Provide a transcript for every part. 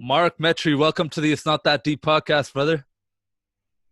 Mark Metry, welcome to the It's Not That Deep podcast, brother.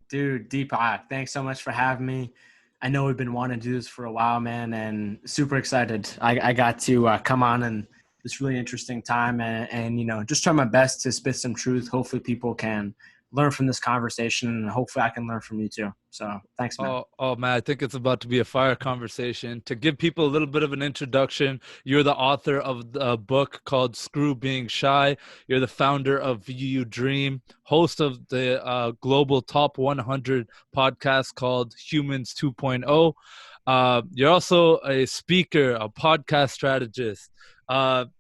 Dude, Deepak, thanks so much for having me. I know we've been wanting to do this for a while, man, and super excited. I got to come on in this really interesting time and, just try my best to spit some truth. Hopefully people can learn from this conversation, and hopefully I can learn from you too. So thanks, man. Oh man, I think it's about to be a fire conversation. To give people a little bit of an introduction, you're the author of a book called Screw Being Shy. You're the founder of VU Dream, host of the global top 100 podcast called Humans 2.0. You're also a speaker, a podcast strategist.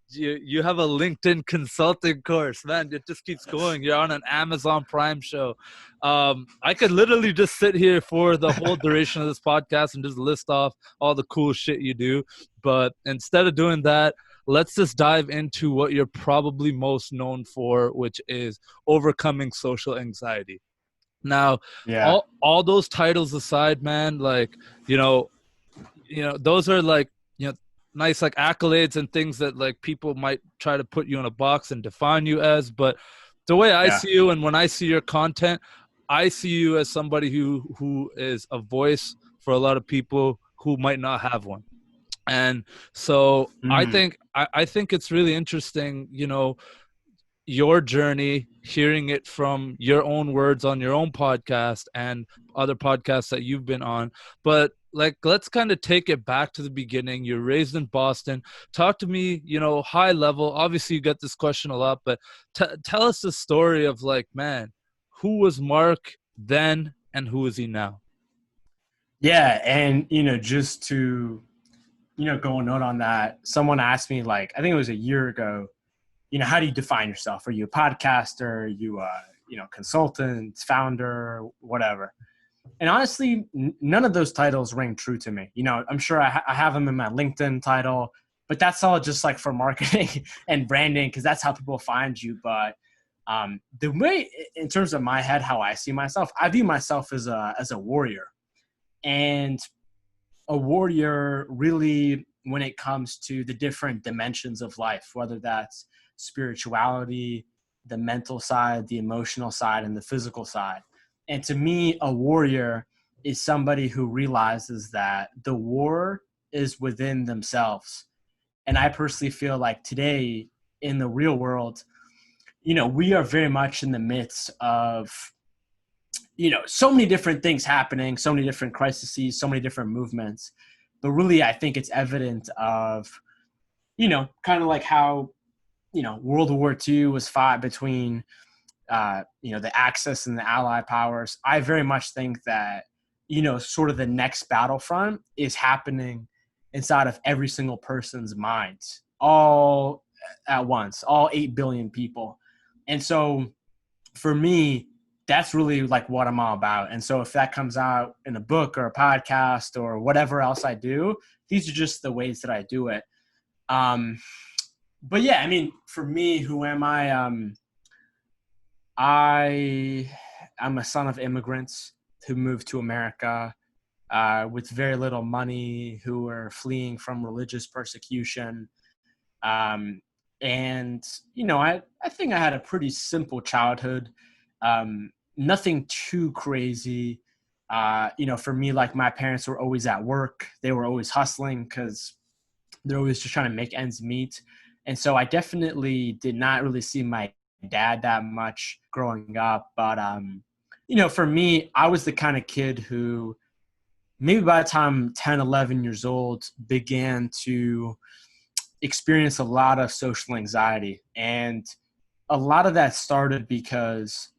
You have a LinkedIn consulting course, man. It just keeps going. You're on an Amazon Prime show. I could literally just sit here for the whole duration of this podcast and just list off all the cool shit you do. But instead of doing that, let's just dive into what you're probably most known for, which is overcoming social anxiety. Now, Yeah. all those titles aside, man, those are nice accolades and things that people might try to put you in a box and define you as. But the way I see you, and when I see your content, I see you as somebody who is a voice for a lot of people who might not have one. And so I think it's really interesting, your journey, hearing it from your own words on your own podcast and other podcasts that you've been on. But let's kind of take it back to the beginning. You're raised in Boston. Talk to me, high level. Obviously you get this question a lot, but tell us the story of man, who was Mark then and who is he now? Yeah. And, just to, go a note on that, someone asked me, I think it was a year ago, how do you define yourself? Are you a podcaster? Are you a, consultant, founder, whatever? And honestly, none of those titles ring true to me. I'm sure I have them in my LinkedIn title, but that's all just for marketing and branding, because that's how people find you. But the way, in terms of my head, how I see myself, I view myself as a warrior. And a warrior really, when it comes to the different dimensions of life, whether that's spirituality, the mental side, the emotional side, and the physical side. And to me, a warrior is somebody who realizes that the war is within themselves. And I personally feel like today in the real world, we are very much in the midst of, so many different things happening, so many different crises, so many different movements. But really, I think it's evident of, kind of like how, World War II was fought between the Axis and the Allied powers. I very much think that, sort of the next battlefront is happening inside of every single person's mind, all at once, all 8 billion people. And so for me, that's really what I'm all about. And so if that comes out in a book or a podcast or whatever else I do, these are just the ways that I do it. But yeah, I mean, for me, who am I? I'm a son of immigrants who moved to America with very little money, who were fleeing from religious persecution. And, I think I had a pretty simple childhood, nothing too crazy. For me, my parents were always at work. They were always hustling because they're always just trying to make ends meet. And so I definitely did not really see my dad that much growing up. But, for me, I was the kind of kid who maybe by the time 10, 11 years old began to experience a lot of social anxiety. And a lot of that started because,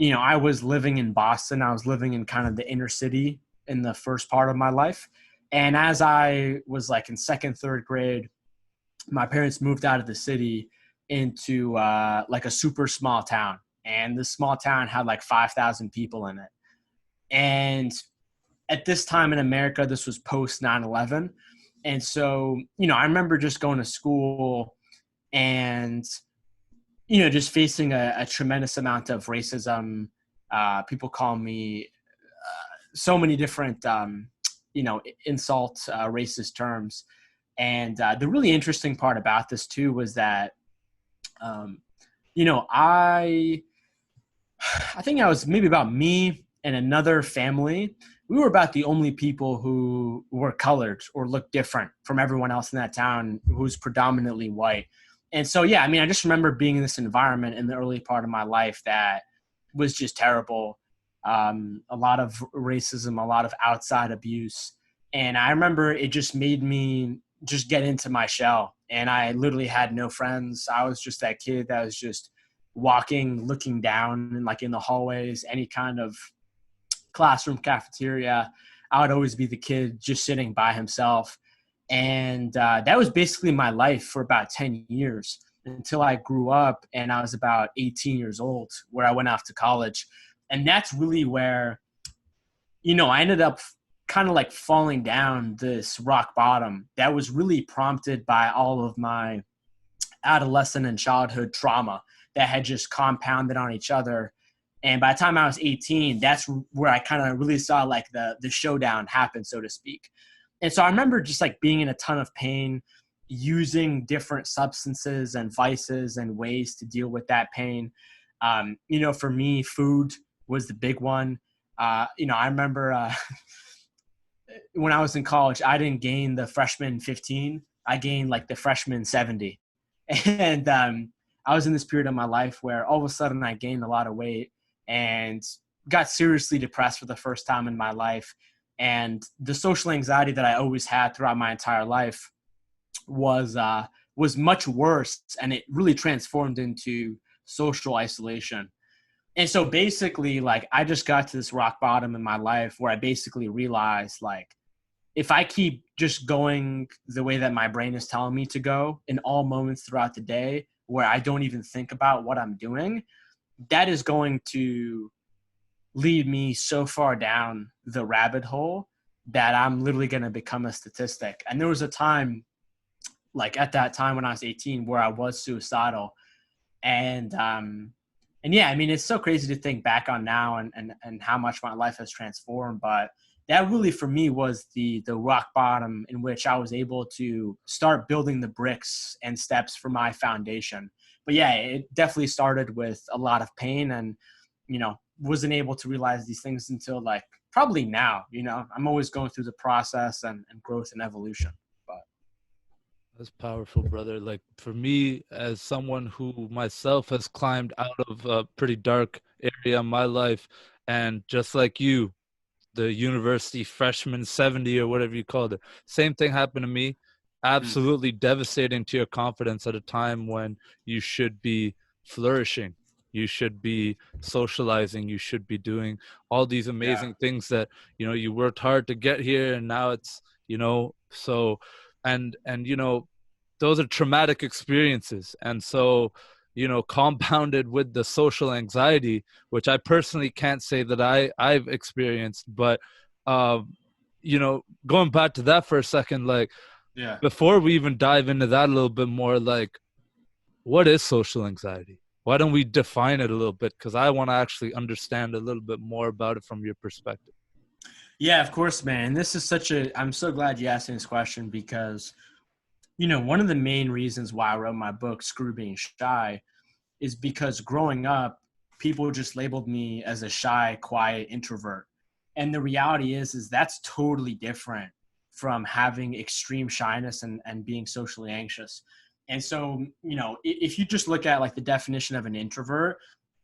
I was living in Boston. I was living in kind of the inner city in the first part of my life. And as I was in second, third grade, my parents moved out of the city into a super small town. And this small town had 5,000 people in it. And at this time in America, this was post 9/11. And so, I remember just going to school and, just facing a tremendous amount of racism. People call me so many different, insult, racist terms. And the really interesting part about this too was that, I think I was maybe about me and another family. We were about the only people who were colored or looked different from everyone else in that town who was predominantly white. And so, yeah, I mean, I just remember being in this environment in the early part of my life that was just terrible. A lot of racism, a lot of outside abuse. And I remember it just made me just get into my shell. And I literally had no friends. I was just that kid that was just walking, looking down, and like in the hallways, any kind of classroom, cafeteria. I would always be the kid just sitting by himself. And that was basically my life for about 10 years until I grew up and I was about 18 years old, where I went off to college. And that's really where, I ended up kind of like falling down this rock bottom that was really prompted by all of my adolescent and childhood trauma that had just compounded on each other. And by the time I was 18, that's where I kind of really saw like the showdown happen, so to speak. And so I remember just like being in a ton of pain, using different substances and vices and ways to deal with that pain. For me, food was the big one. I remember when I was in college, I didn't gain the freshman 15. I gained like the freshman 70. And I was in this period of my life where all of a sudden I gained a lot of weight and got seriously depressed for the first time in my life. And the social anxiety that I always had throughout my entire life was much worse, and it really transformed into social isolation. And so basically, like, I just got to this rock bottom in my life where I basically realized, like, if I keep just going the way that my brain is telling me to go in all moments throughout the day, where I don't even think about what I'm doing, that is going to lead me so far down the rabbit hole that I'm literally going to become a statistic. And there was a time, like at that time when I was 18, where I was suicidal. And yeah, I mean, it's so crazy to think back on now and how much my life has transformed. But that really, for me, was the rock bottom in which I was able to start building the bricks and steps for my foundation. But yeah, it definitely started with a lot of pain, and, wasn't able to realize these things until like probably now. I'm always going through the process and growth and evolution. But That's powerful, brother. Like, for me, as someone who myself has climbed out of a pretty dark area in my life, and just like you, the university freshman 70 or whatever you called it, same thing happened to me. Absolutely devastating to your confidence at a time when you should be flourishing. You should be socializing. You should be doing all these amazing things that, you worked hard to get here. And now it's, so, and, those are traumatic experiences. And so, compounded with the social anxiety, which I personally can't say that I've experienced, but, going back to that for a second, like, before we even dive into that a little bit more, like, what is social anxiety? Why don't we define it a little bit? Because I want to actually understand a little bit more about it from your perspective. Yeah, of course, man. This is I'm so glad you asked me this question because, one of the main reasons why I wrote my book, Screw Being Shy, is because growing up, people just labeled me as a shy, quiet introvert. And the reality is that's totally different from having extreme shyness and being socially anxious. And so, if you just look at like the definition of an introvert,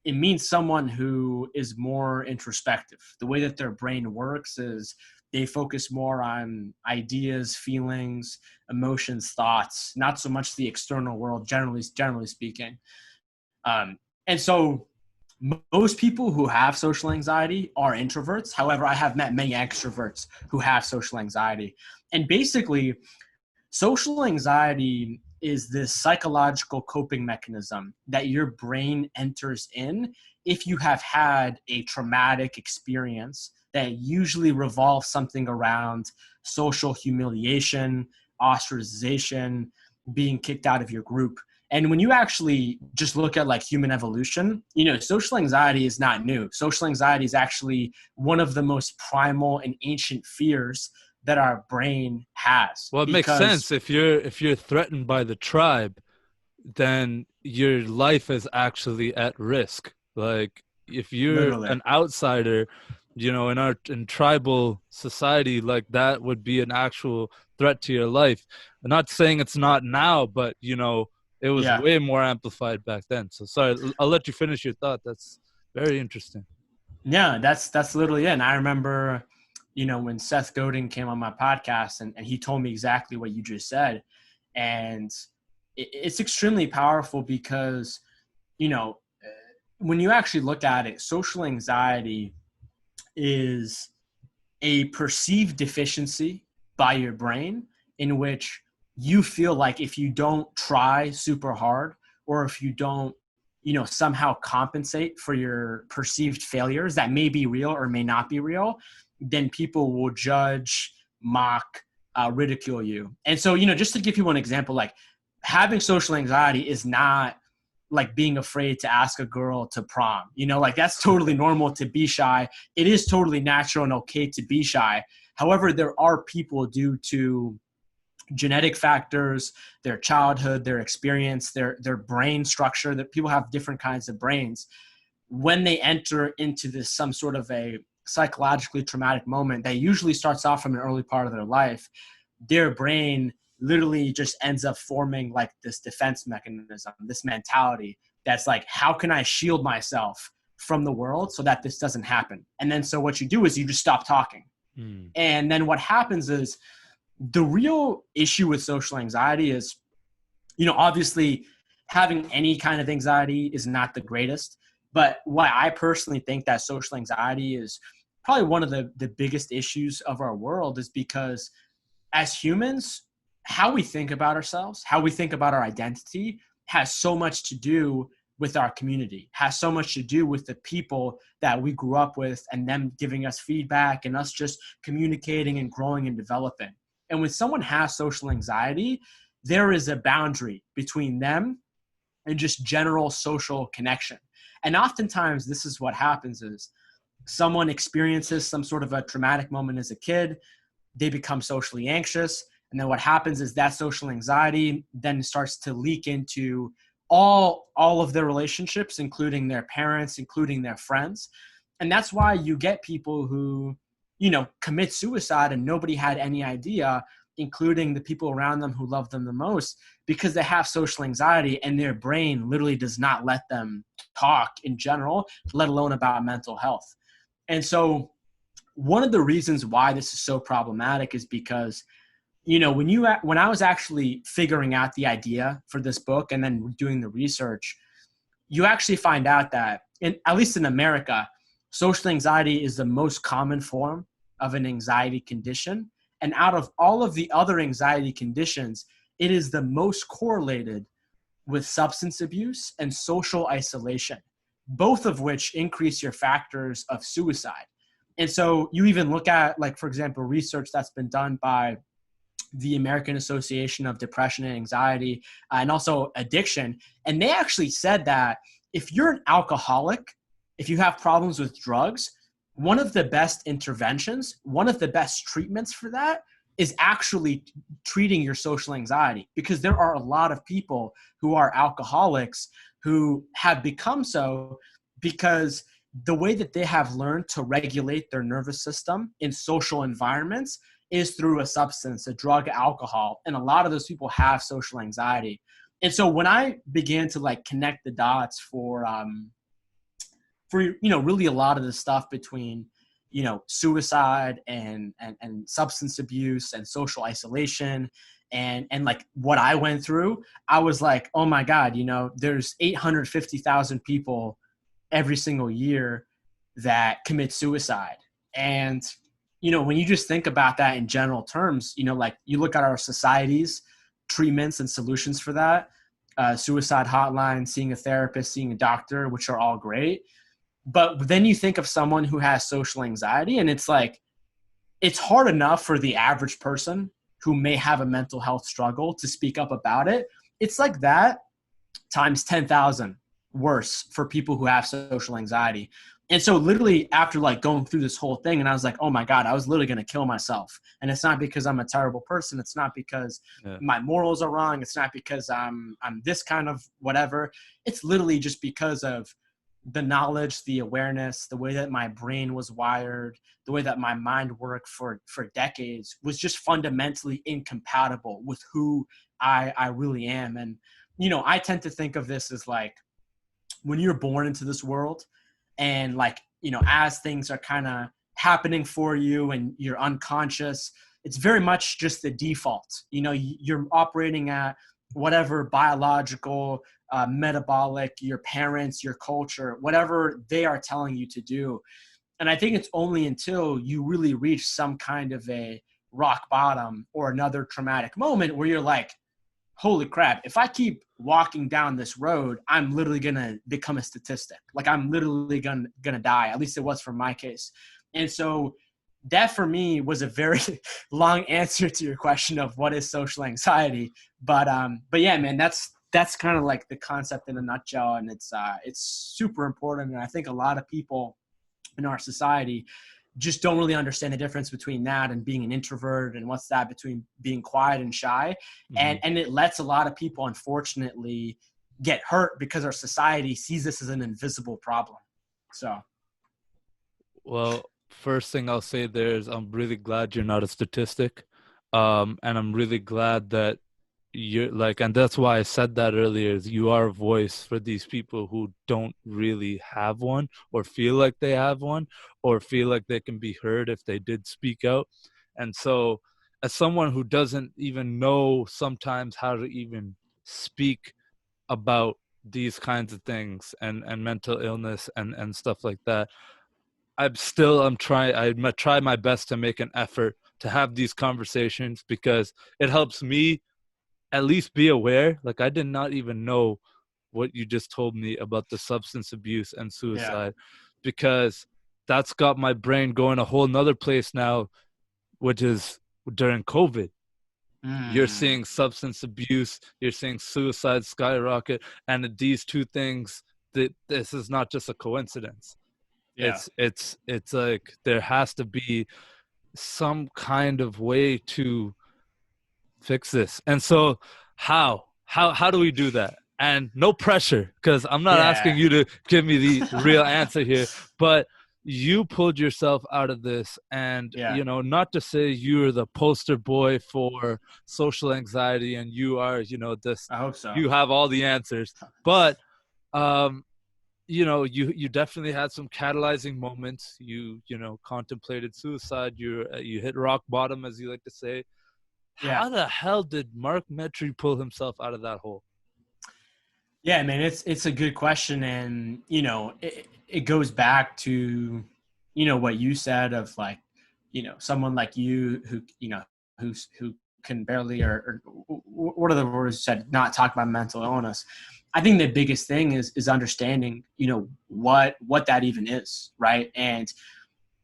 it means someone who is more introspective. The way that their brain works is they focus more on ideas, feelings, emotions, thoughts, not so much the external world, generally speaking. And so most people who have social anxiety are introverts. However, I have met many extroverts who have social anxiety. And basically, social anxiety is this psychological coping mechanism that your brain enters in if you have had a traumatic experience that usually revolves something around social humiliation, ostracization, being kicked out of your group. And when you actually just look at like human evolution, social anxiety is not new. Social anxiety is actually one of the most primal and ancient fears that our brain has. Well, it makes sense. If you're threatened by the tribe, then your life is actually at risk. Like if you're Literally. an outsider, you know, in tribal society, like that would be an actual threat to your life. I'm not saying it's not now, but you know, it was Yeah. way more amplified back then. So sorry, I'll let you finish your thought. That's very interesting. Yeah, that's literally it. And I remember, you know, when Seth Godin came on my podcast and he told me exactly what you just said. And it's extremely powerful because, you know, when you actually look at it, social anxiety is a perceived deficiency by your brain in which you feel like if you don't try super hard, or if you don't, you know, somehow compensate for your perceived failures that may be real or may not be real, then people will judge, mock, ridicule you. And so, you know, just to give you one example, like having social anxiety is not like being afraid to ask a girl to prom, you know, like that's totally normal to be shy. It is totally natural and okay to be shy. However, there are people, due to genetic factors, their childhood, their experience, their brain structure, that people have different kinds of brains. When they enter into this some sort of a psychologically traumatic moment that usually starts off from an early part of their life, their brain literally just ends up forming like this defense mechanism, this mentality that's like, how can I shield myself from the world so that this doesn't happen? And then so what you do is you just stop talking. And then what happens is, the real issue with social anxiety is, you know, obviously having any kind of anxiety is not the greatest, but why I personally think that social anxiety is probably one of the biggest issues of our world is because as humans, how we think about ourselves, how we think about our identity has so much to do with our community, has so much to do with the people that we grew up with and them giving us feedback and us just communicating and growing and developing. And when someone has social anxiety, there is a boundary between them and just general social connection. And oftentimes this is what happens is someone experiences some sort of a traumatic moment as a kid, they become socially anxious. And then what happens is that social anxiety then starts to leak into all of their relationships, including their parents, including their friends. And that's why you get people who, you know, commit suicide and nobody had any idea, including the people around them who love them the most, because they have social anxiety and their brain literally does not let them talk in general, let alone about mental health. And so one of the reasons why this is so problematic is because, you know, when I was actually figuring out the idea for this book and then doing the research, you actually find out that at least in America, social anxiety is the most common form of an anxiety condition. And out of all of the other anxiety conditions, it is the most correlated with substance abuse and social isolation, both of which increase your factors of suicide. And so you even look at, like, for example, research that's been done by the American Association of Depression and Anxiety and also addiction. And they actually said that if you're an alcoholic, if you have problems with drugs, one of the best interventions, one of the best treatments for that is actually treating your social anxiety, because there are a lot of people who are alcoholics who have become so because the way that they have learned to regulate their nervous system in social environments is through a substance, a drug, alcohol. And a lot of those people have social anxiety. And so when I began to like connect the dots for you know, really a lot of the stuff between, you know, suicide and substance abuse and social isolation and like what I went through, I was like, oh my God, you know, there's 850,000 people every single year that commit suicide. And, you know, when you just think about that in general terms, you know, like you look at our society's treatments and solutions for that, suicide hotline, seeing a therapist, seeing a doctor, which are all great. But then you think of someone who has social anxiety and it's like, it's hard enough for the average person who may have a mental health struggle to speak up about it. It's like that times 10,000 worse for people who have social anxiety. And so literally after like going through this whole thing, and I was like, oh my God, I was literally going to kill myself. And it's not because I'm a terrible person. It's not because my morals are wrong. It's not because I'm this kind of whatever. It's literally just because of the knowledge, the awareness, the way that my brain was wired, the way that my mind worked for decades was just fundamentally incompatible with who I really am. And, you know, I tend to think of this as like when you're born into this world and like, you know, as things are kind of happening for you and you're unconscious, it's very much just the default. You know, you're operating at whatever biological, metabolic, your parents, your culture, whatever they are telling you to do. And I think it's only until you really reach some kind of a rock bottom or another traumatic moment where you're like, holy crap, if I keep walking down this road, I'm literally going to become a statistic. Like I'm literally going to die. At least it was for my case. And so that for me was a very long answer to your question of what is social anxiety. But yeah, man, that's kind of like the concept in a nutshell. And it's super important. And I think a lot of people in our society just don't really understand the difference between that and being an introvert and what's that between being quiet and shy. Mm-hmm. And it lets a lot of people, unfortunately, get hurt because our society sees this as an invisible problem. So. Well, first thing I'll say there is I'm really glad you're not a statistic. And I'm really glad that you're like, and that's why I said that earlier, is you are a voice for these people who don't really have one or feel like they have one or feel like they can be heard if they did speak out. And so as someone who doesn't even know sometimes how to even speak about these kinds of things and mental illness and stuff like that, I try my best to make an effort to have these conversations because it helps me at least be aware. Like I did not even know what you just told me about the substance abuse and suicide, because that's got my brain going a whole nother place now, which is during COVID. You're seeing substance abuse, you're seeing suicide skyrocket, and these two things, this is not just a coincidence. Yeah. It's like there has to be some kind of way to fix this. And so how do we do that? And no pressure, because I'm not asking you to give me the real answer here, but you pulled yourself out of this, and you know, not to say you're the poster boy for social anxiety and you are, you know, this, I hope so, you have all the answers, but you know, you definitely had some catalyzing moments. You know, contemplated suicide. You hit rock bottom, as you like to say. How the hell did Mark Metry pull himself out of that hole? Yeah, man, it's a good question. And, you know, it goes back to, you know, what you said of like, you know, someone like you who, you know, who can barely, or what are the words you said, not talk about mental illness. I think the biggest thing is understanding, you know, what that even is, right? And,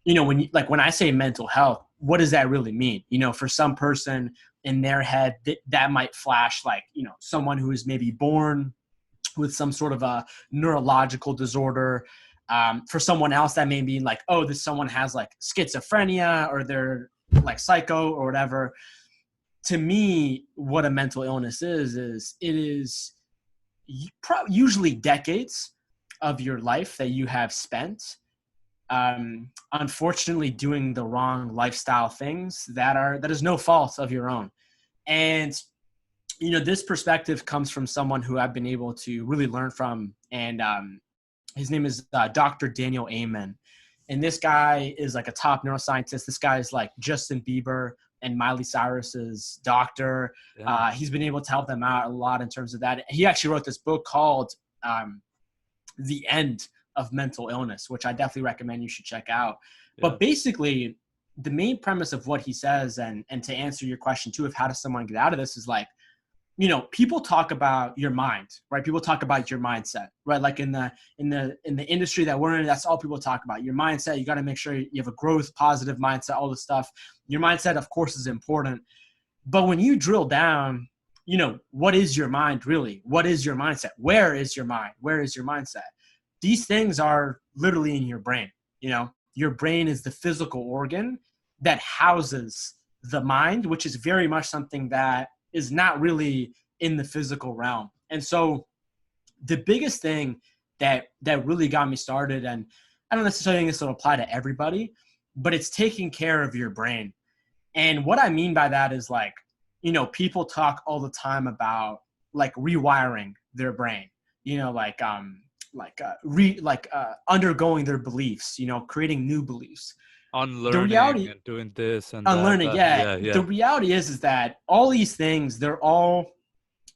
you know, when I say mental health, what does that really mean? You know, for some person in their head, that might flash like, you know, someone who is maybe born with some sort of a neurological disorder. For someone else, that may be like, oh, someone has like schizophrenia or they're like psycho or whatever. To me, what a mental illness is it is usually decades of your life that you have spent unfortunately doing the wrong lifestyle things that is no fault of your own. And, you know, this perspective comes from someone who I've been able to really learn from. And his name is Dr. Daniel Amen. And this guy is like a top neuroscientist. This guy is like Justin Bieber and Miley Cyrus's doctor. Yeah. He's been able to help them out a lot in terms of that. He actually wrote this book called The End of Mental Illness, which I definitely recommend you should check out. Yeah. But basically, the main premise of what he says, and to answer your question too, of how does someone get out of this, is like, you know, people talk about your mind, right? People talk about your mindset, right? Like in the industry that we're in, that's all people talk about. Your mindset, you got to make sure you have a growth, positive mindset, all this stuff. Your mindset, of course, is important. But when you drill down, you know, what is your mind really? What is your mindset? Where is your mind? Where is your mindset? these things are literally in your brain. You know, your brain is the physical organ that houses the mind, which is very much something that is not really in the physical realm. And so the biggest thing that really got me started, and I don't necessarily think this will apply to everybody, but it's taking care of your brain. And what I mean by that is, like, you know, people talk all the time about like rewiring their brain, you know, undergoing their beliefs, you know, creating new beliefs. The Unlearning reality, and doing this and unlearning, that. yeah. Yeah, The yeah. reality is that all these things, they're all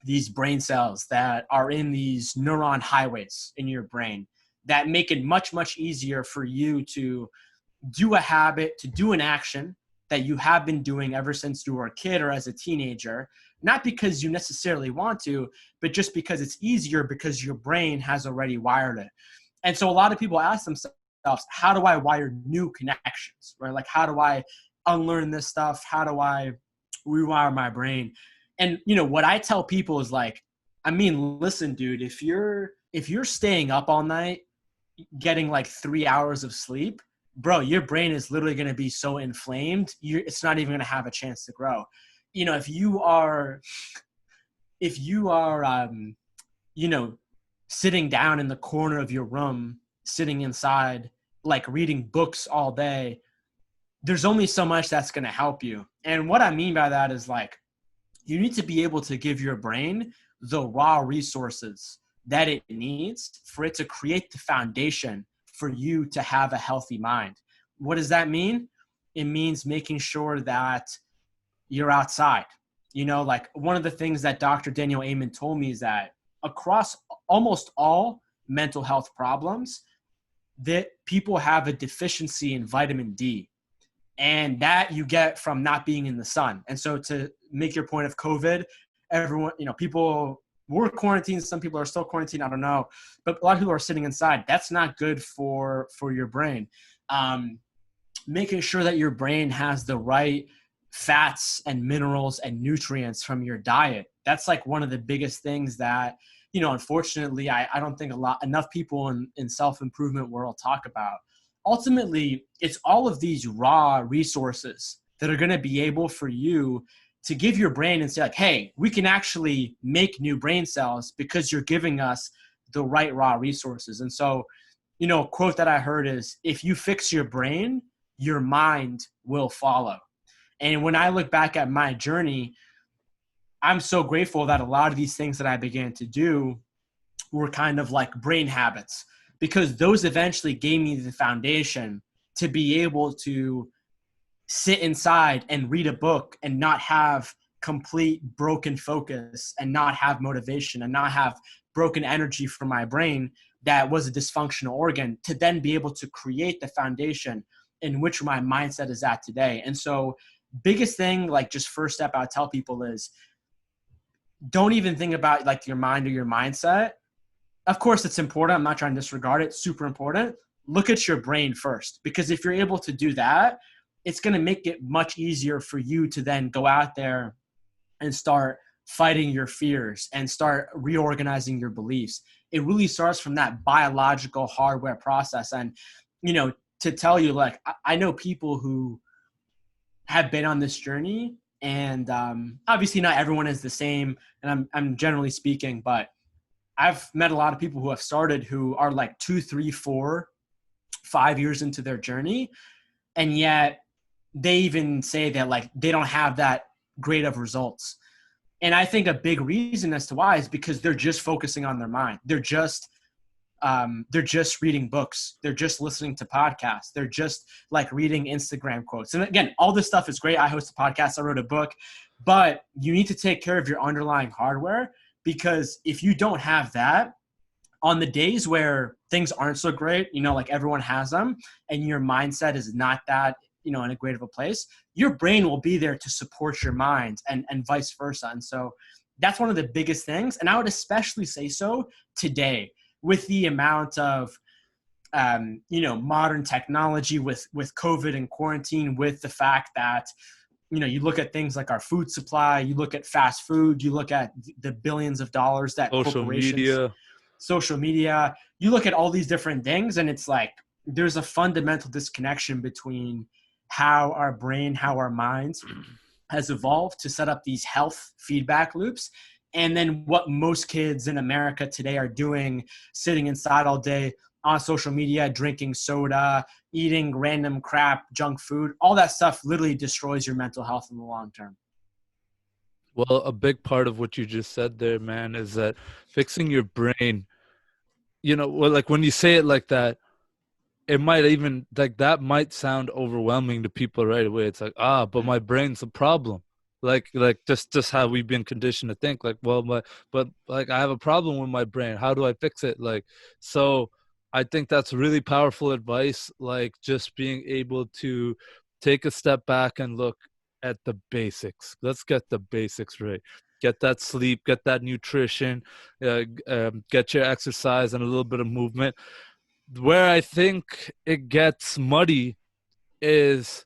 these brain cells that are in these neuron highways in your brain that make it much, much easier for you to do a habit, to do an action that you have been doing ever since you were a kid or as a teenager, not because you necessarily want to, but just because it's easier because your brain has already wired it. And so a lot of people ask themselves, how do I wire new connections, right? Like, how do I unlearn this stuff? How do I rewire my brain? And, you know, what I tell people is like, I mean, listen, dude, if you're staying up all night, getting like 3 hours of sleep, bro, your brain is literally going to be so inflamed, it's not even going to have a chance to grow. You know, if you are, you know, sitting down in the corner of your room, sitting inside, like reading books all day, there's only so much that's going to help you. And what I mean by that is, like, you need to be able to give your brain the raw resources that it needs for it to create the foundation for you to have a healthy mind. What does that mean? It means making sure that you're outside. You know, like, one of the things that Dr. Daniel Amen told me is that across almost all mental health problems, that people have a deficiency in vitamin D. And that you get from not being in the sun. And so, to make your point of COVID, everyone, you know, people were quarantined. Some people are still quarantined. I don't know. But a lot of people are sitting inside. That's not good for your brain. Making sure that your brain has the right fats and minerals and nutrients from your diet. That's like one of the biggest things that, you know, unfortunately, I don't think enough people in self-improvement world talk about. Ultimately, it's all of these raw resources that are going to be able for you to give your brain and say, like, hey, we can actually make new brain cells because you're giving us the right raw resources. And so, you know, a quote that I heard is, if you fix your brain, your mind will follow. And when I look back at my journey, I'm so grateful that a lot of these things that I began to do were kind of like brain habits, because those eventually gave me the foundation to be able to sit inside and read a book and not have complete broken focus and not have motivation and not have broken energy from my brain that was a dysfunctional organ, to then be able to create the foundation in which my mindset is at today. And so, biggest thing, like, just first step I tell people is, don't even think about like your mind or your mindset. Of course, it's important. I'm not trying to disregard it. It's super important. Look at your brain first, because if you're able to do that, it's going to make it much easier for you to then go out there and start fighting your fears and start reorganizing your beliefs. It really starts from that biological hardware process. And, you know, to tell you, like, I know people who have been on this journey, and obviously not everyone is the same. And I'm generally speaking, but I've met a lot of people who have started who are like 2, 3, 4, 5 years into their journey. And yet they even say that, like, they don't have that great of results. And I think a big reason as to why is because they're just focusing on their mind. They're just reading books. They're just listening to podcasts. They're just like reading Instagram quotes. And again, all this stuff is great. I host a podcast. I wrote a book, but you need to take care of your underlying hardware, because if you don't have that, on the days where things aren't so great, you know, like everyone has them, and your mindset is not that, you know, in a great of a place, your brain will be there to support your mind, and vice versa. And so that's one of the biggest things. And I would especially say so today, with the amount of, you know, modern technology, with COVID and quarantine, with the fact that, you know, you look at things like our food supply, you look at fast food, you look at the billions of dollars that Social corporations, media. social media. You look at all these different things, and it's like there's a fundamental disconnection between how our brain, how our minds has evolved to set up these health feedback loops, and then what most kids in America today are doing, sitting inside all day on social media, drinking soda, eating random crap, junk food. All that stuff literally destroys your mental health in the long term. Well, a big part of what you just said there, man, is that fixing your brain, well, like when you say it like that, it might even like that might sound overwhelming to people right away. It's like, but my brain's a problem. Like just how we've been conditioned to think. Like, well, but like I have a problem with my brain. How do I fix it? Like, so I think that's really powerful advice. Like just being able to take a step back and look at the basics. Let's get the basics right. Get that sleep, get that nutrition, get your exercise and a little bit of movement. Where I think it gets muddy is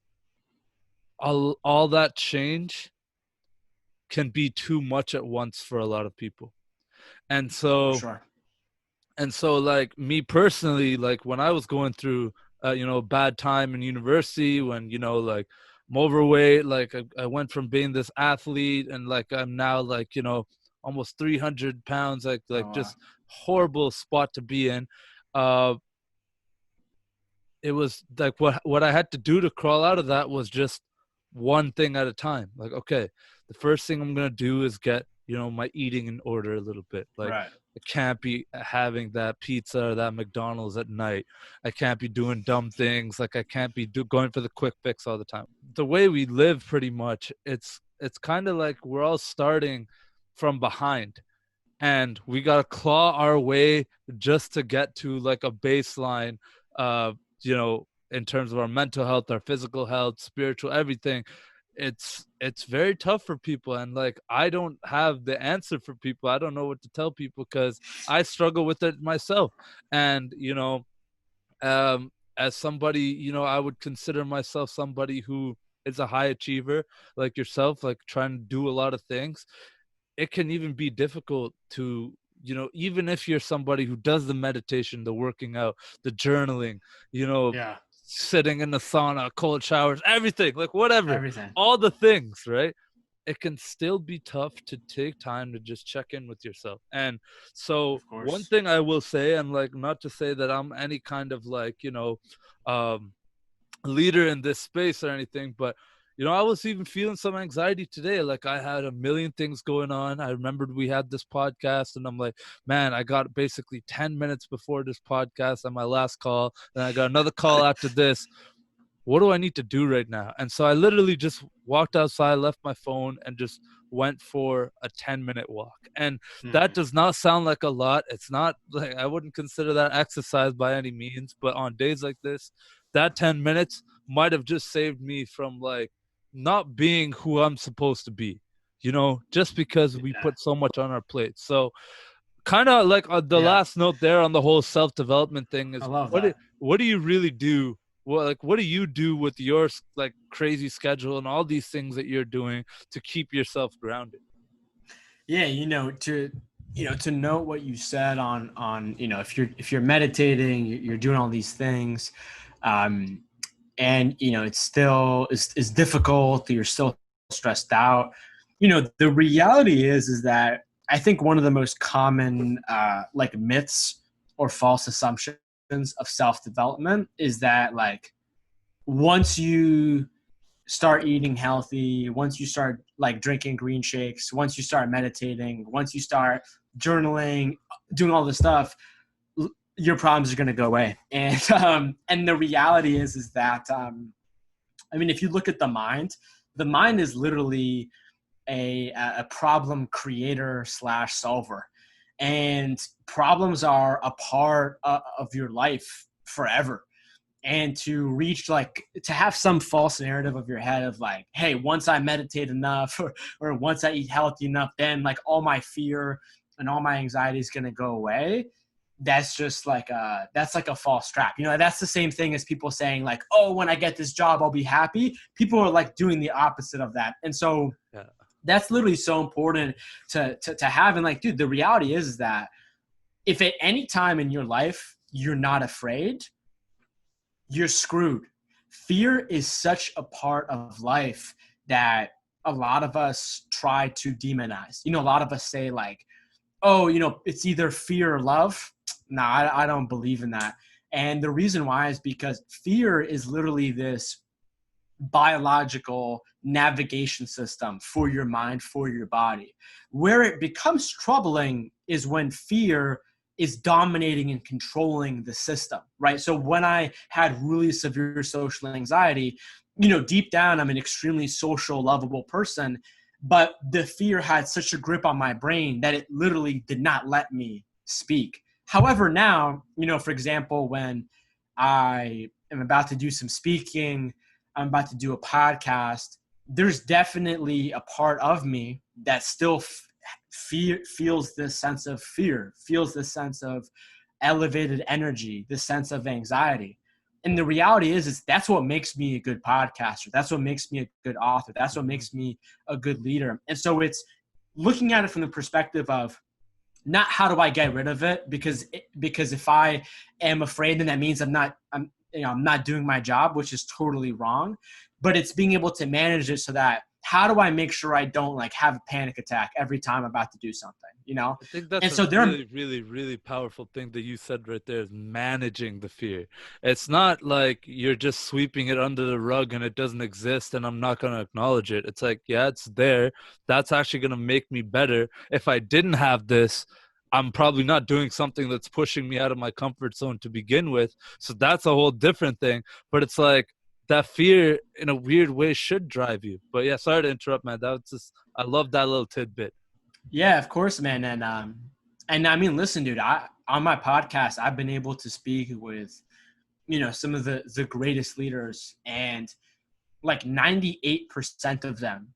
all that change can be too much at once for a lot of people. And so, Sure. Like me personally, like when I was going through, a bad time in university, when, like I'm overweight, like I went from being this athlete and like I'm now like, almost 300 pounds, just horrible spot to be in. It was like what I had to do to crawl out of that was just one thing at a time. Like, okay, the first thing I'm going to do is get, my eating in order a little bit. Like Right. I can't be having that pizza or that McDonald's at night. I can't be doing dumb things. Like I can't be going for the quick fix all the time. The way we live pretty much, it's kind of like we're all starting from behind. And we got to claw our way just to get to like a baseline, in terms of our mental health, our physical health, spiritual, everything. It's very tough for people. And like, I don't have the answer for people. I don't know what to tell people because I struggle with it myself. And, as somebody, I would consider myself somebody who is a high achiever like yourself, like trying to do a lot of things. It can even be difficult to, even if you're somebody who does the meditation, the working out, the journaling, Yeah. sitting in the sauna, cold showers, everything, like whatever, Everything. all the things, right? It can still be tough to take time to just check in with yourself. And so one thing I will say, and like, not to say that I'm any kind of like, leader in this space or anything, but I was even feeling some anxiety today. Like I had a million things going on. I remembered we had this podcast and I'm like, man, I got basically 10 minutes before this podcast on my last call. And I got another call after this. What do I need to do right now? And so I literally just walked outside, left my phone, and just went for a 10-minute walk. And that does not sound like a lot. It's not like, I wouldn't consider that exercise by any means, but on days like this, that 10 minutes might have just saved me from like not being who I'm supposed to be, just because we put so much on our plate. So kind of like the last note there on the whole self-development thing is, what do you really do? What do you do with your like crazy schedule and all these things that you're doing to keep yourself grounded? Yeah, to note what you said on if you're meditating, you're doing all these things, and it's still is difficult, you're still stressed out. The reality is that I think one of the most common like myths or false assumptions of self-development is that like once you start eating healthy, once you start like drinking green shakes, once you start meditating, once you start journaling, doing all this stuff, your problems are going to go away. And the reality is that if you look at the mind is literally a problem creator / solver. And problems are a part of your life forever. And to reach to have some false narrative of your head of like, hey, once I meditate enough or once I eat healthy enough, then like all my fear and all my anxiety is going to go away. That's just like that's like a false trap. That's the same thing as people saying like, oh, when I get this job, I'll be happy. People are like doing the opposite of that. And so that's literally so important to have. And like, dude, the reality is that if at any time in your life you're not afraid, you're screwed. Fear is such a part of life that a lot of us try to demonize. A lot of us say like, oh, it's either fear or love. No, I don't believe in that. And the reason why is because fear is literally this biological navigation system for your mind, for your body. Where it becomes troubling is when fear is dominating and controlling the system, right? So when I had really severe social anxiety, deep down, I'm an extremely social, lovable person, but the fear had such a grip on my brain that it literally did not let me speak. However, now, for example, when I am about to do some speaking, I'm about to do a podcast, there's definitely a part of me that still feels this sense of fear, feels this sense of elevated energy, this sense of anxiety. And the reality is that's what makes me a good podcaster. That's what makes me a good author. That's what makes me a good leader. And so it's looking at it from the perspective of not how do I get rid of it, because if I am afraid, then that means I'm not doing my job, which is totally wrong. But it's being able to manage it so that how do I make sure I don't like have a panic attack every time I'm about to do something, I think that's And so really, really, really powerful thing that you said right there is managing the fear. It's not like you're just sweeping it under the rug and it doesn't exist and I'm not going to acknowledge it. It's like, yeah, it's there. That's actually going to make me better. If I didn't have this, I'm probably not doing something that's pushing me out of my comfort zone to begin with. So that's a whole different thing. But it's like that fear in a weird way should drive you. But yeah, sorry to interrupt, man. That was just, I love that little tidbit. Yeah, of course, man. And I mean, listen, dude, on my podcast, I've been able to speak with, some of the greatest leaders, and like 98% of them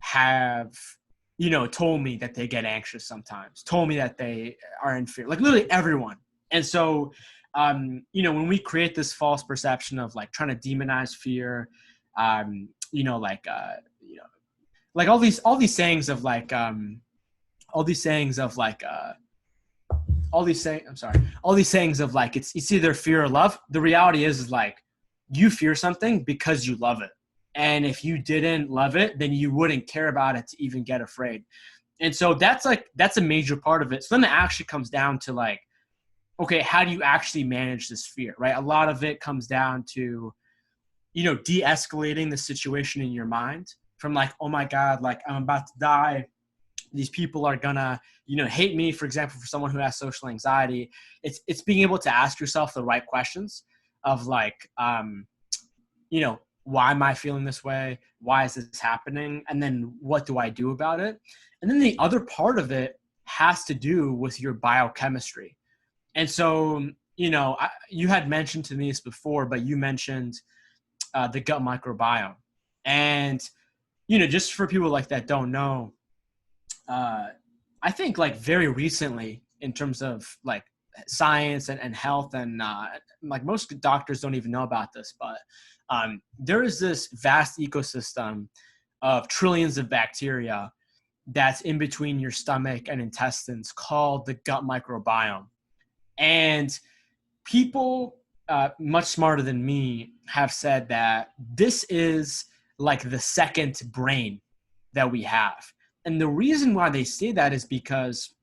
have, told me that they get anxious sometimes, told me that they are in fear, like literally everyone. And so, when we create this false perception of like trying to demonize fear, like all these sayings of like, all these sayings of like, all these sayings of like, it's either fear or love. The reality is like, you fear something because you love it. And if you didn't love it, then you wouldn't care about it to even get afraid. And so that's a major part of it. So then it actually comes down to like, okay, how do you actually manage this fear, right? A lot of it comes down to, de-escalating the situation in your mind from like, oh my God, like I'm about to die. These people are gonna, hate me, for example, for someone who has social anxiety. It's being able to ask yourself the right questions of like, why am I feeling this way? Why is this happening? And then what do I do about it? And then the other part of it has to do with your biochemistry. And so, you had mentioned to me this before, but you mentioned the gut microbiome. And, just for people like that don't know, I think like very recently in terms of like science and health and like most doctors don't even know about this, but there is this vast ecosystem of trillions of bacteria that's in between your stomach and intestines called the gut microbiome. And people much smarter than me have said that this is like the second brain that we have. And the reason why they say that is because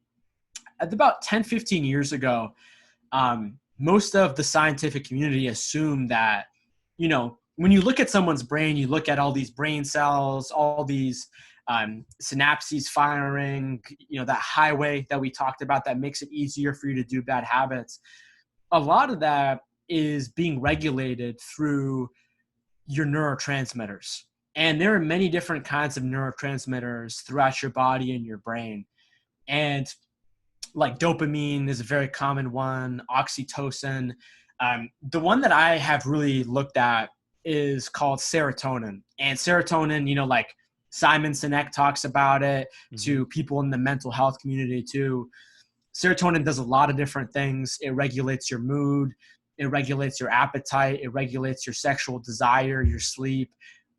at about 10, 15 years ago, most of the scientific community assumed that, when you look at someone's brain, you look at all these brain cells, all these synapses firing, that highway that we talked about that makes it easier for you to do bad habits. A lot of that is being regulated through your neurotransmitters. And there are many different kinds of neurotransmitters throughout your body and your brain. And like dopamine is a very common one, oxytocin. The one that I have really looked at is called serotonin. And serotonin, like Simon Sinek talks about it to people in the mental health community too. Serotonin does a lot of different things. It regulates your mood. It regulates your appetite. It regulates your sexual desire, your sleep.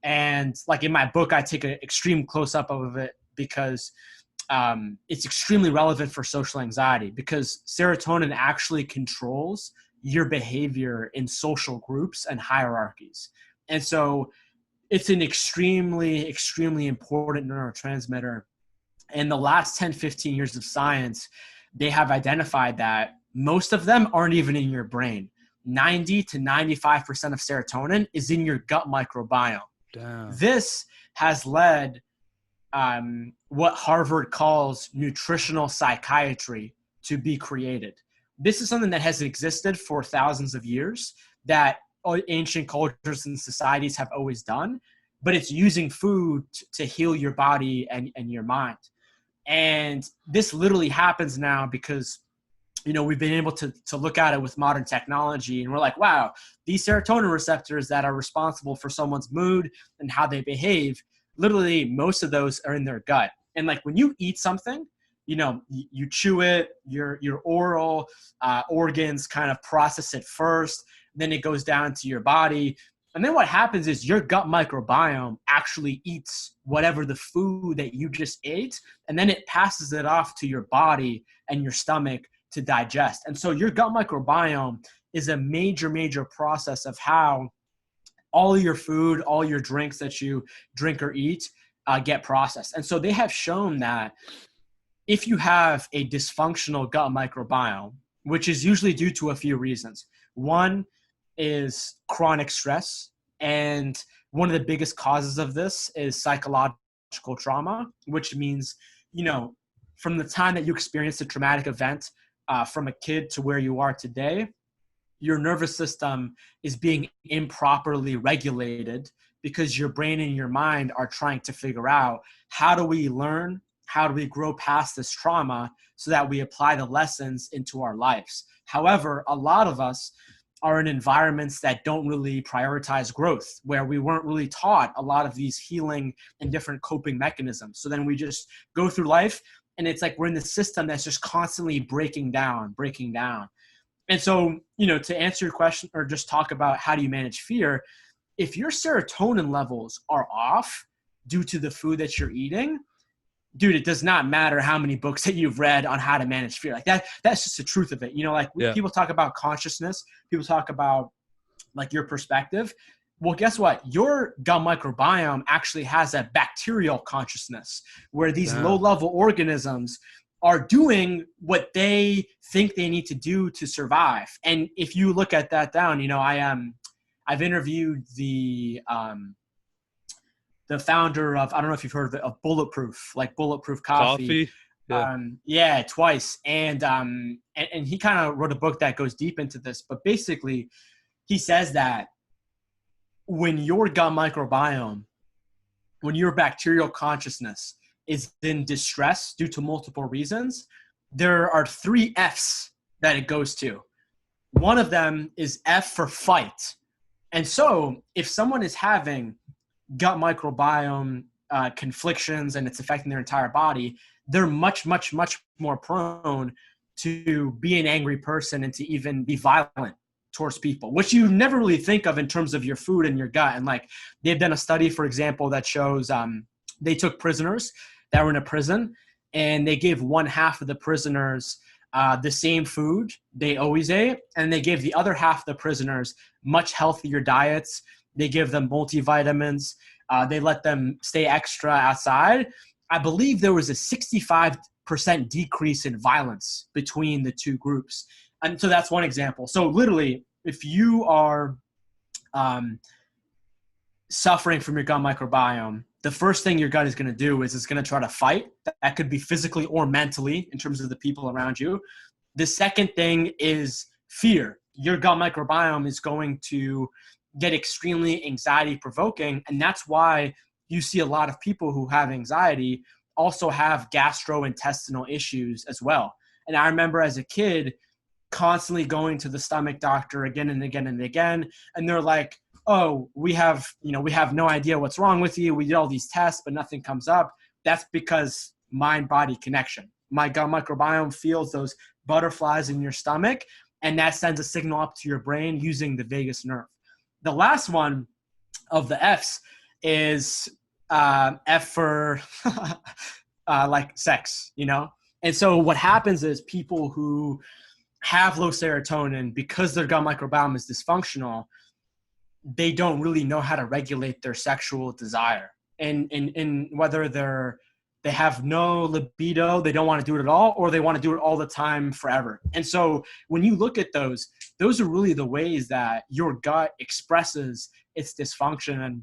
And like in my book, I take an extreme close up of it because it's extremely relevant for social anxiety because serotonin actually controls your behavior in social groups and hierarchies. And so it's an extremely, extremely important neurotransmitter. In the last 10, 15 years of science, they have identified that most of them aren't even in your brain. 90 to 95% of serotonin is in your gut microbiome. Damn. This has led what Harvard calls nutritional psychiatry to be created. This is something that has existed for thousands of years that ancient cultures and societies have always done, but it's using food to heal your body and your mind. And this literally happens now because, you know, we've been able to look at it with modern technology, and we're like, wow, these serotonin receptors that are responsible for someone's mood and how they behave, literally most of those are in their gut. And like when you eat something, you know, you chew it, your oral organs kind of process it first, then it goes down to your body. And then what happens is your gut microbiome actually eats whatever the food that you just ate, and then it passes it off to your body and your stomach to digest. And so your gut microbiome is a major, major process of how all your food, all your drinks that you drink or eat get processed. And so they have shown that if you have a dysfunctional gut microbiome, which is usually due to a few reasons. One is chronic stress. And one of the biggest causes of this is psychological trauma, which means, you know, from the time that you experienced a traumatic event from a kid to where you are today, your nervous system is being improperly regulated because your brain and your mind are trying to figure out, how do we learn? How do we grow past this trauma so that we apply the lessons into our lives? However, a lot of us are in environments that don't really prioritize growth, where we weren't really taught a lot of these healing and different coping mechanisms. So then we just go through life, and it's like we're in the system that's just constantly breaking down. And so, you know, to answer your question or just talk about how do you manage fear, if your serotonin levels are off due to the food that you're eating, dude, it does not matter how many books that you've read on how to manage fear. Like that's just the truth of it. You know, like people talk about consciousness, people talk about like your perspective. Well, guess what? Your gut microbiome actually has a bacterial consciousness where these low-level organisms are doing what they think they need to do to survive. And if you look at that down, you know, I've interviewed the founder of, I don't know if you've heard of Bulletproof, like Bulletproof Coffee. Yeah, twice. And he kind of wrote a book that goes deep into this, but basically he says that when your gut microbiome, when your bacterial consciousness is in distress due to multiple reasons, there are 3 F's that it goes to. One of them is F for fight. And so if someone is having gut microbiome conflictions and it's affecting their entire body, they're much, much, much more prone to be an angry person and to even be violent towards people, which you never really think of in terms of your food and your gut. And like they've done a study, for example, that shows they took prisoners that were in a prison and they gave one half of the prisoners the same food they always ate, and they gave the other half of the prisoners much healthier diets. They give them multivitamins. They let them stay extra outside. I believe there was a 65% decrease in violence between the two groups. And so that's one example. So literally, if you are suffering from your gut microbiome, the first thing your gut is going to do is it's going to try to fight. That could be physically or mentally in terms of the people around you. The second thing is fear. Your gut microbiome is going to get extremely anxiety provoking. And that's why you see a lot of people who have anxiety also have gastrointestinal issues as well. And I remember as a kid constantly going to the stomach doctor again and again and again. And they're like, oh, we have no idea what's wrong with you. We did all these tests, but nothing comes up. That's because mind-body connection. My gut microbiome feels those butterflies in your stomach, and that sends a signal up to your brain using the vagus nerve. The last one of the F's is F for like sex, you know? And so what happens is people who have low serotonin, because their gut microbiome is dysfunctional, they don't really know how to regulate their sexual desire. And whether they have no libido, they don't want to do it at all, or they want to do it all the time forever. And so when you look at those are really the ways that your gut expresses its dysfunction. And,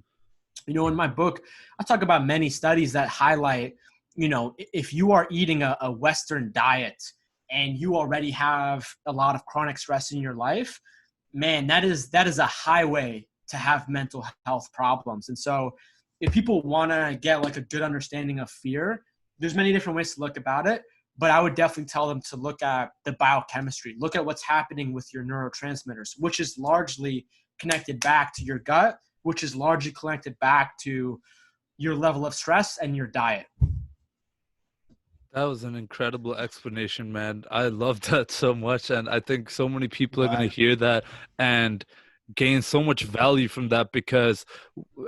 you know, in my book, I talk about many studies that highlight, you know, if you are eating a Western diet and you already have a lot of chronic stress in your life, man, that is a highway to have mental health problems. And so if people want to get like a good understanding of fear, there's many different ways to look about it, but I would definitely tell them to look at the biochemistry, look at what's happening with your neurotransmitters, which is largely connected back to your gut, which is largely connected back to your level of stress and your diet. That was an incredible explanation, man. I love that so much. And I think so many people are going to hear that and gain so much value from that, because,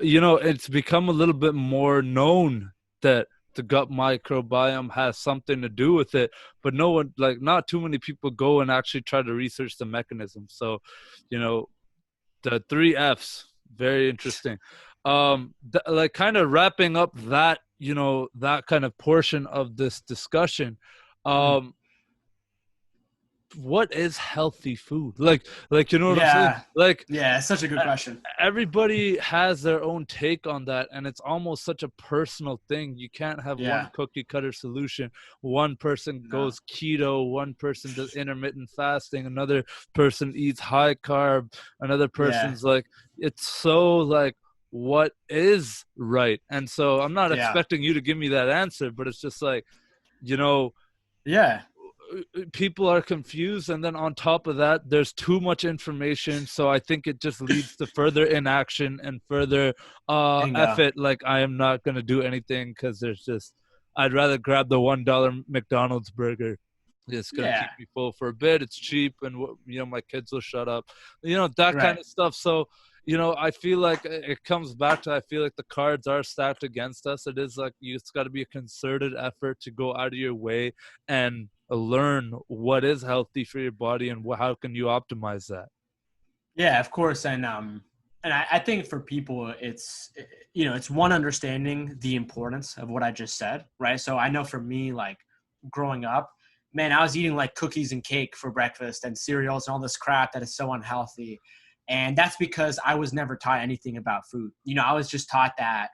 you know, it's become a little bit more known that the gut microbiome has something to do with it, but no one, like, not too many people go and actually try to research the mechanism. So, you know, the 3 Fs, very interesting. Like, kind of wrapping up that, you know, that kind of portion of this discussion, what is healthy food? Like, you know what I'm saying? Like, yeah, it's such a good question. Everybody has their own take on that, and it's almost such a personal thing. You can't have one cookie cutter solution. One person goes keto, one person does intermittent fasting, another person eats high carb, another person's like, it's so like, what is right? And so I'm not expecting you to give me that answer, but it's just like, you know, people are confused, and then on top of that, there's too much information. So I think it just leads to further inaction and further effort. Like, I am not going to do anything because there's just, I'd rather grab the $1 McDonald's burger. It's going to keep me full for a bit. It's cheap, and, you know, my kids will shut up, you know, that kind of stuff. So, you know, I feel like it comes back to, I feel like the cards are stacked against us. It is like, it's got to be a concerted effort to go out of your way and learn what is healthy for your body and how can you optimize that. Yeah, of course. And I think for people, it's, you know, it's one, understanding the importance of what I just said, right? So I know for me, like, growing up, man, I was eating like cookies and cake for breakfast and cereals and all this crap that is so unhealthy. And that's because I was never taught anything about food. You know, I was just taught that,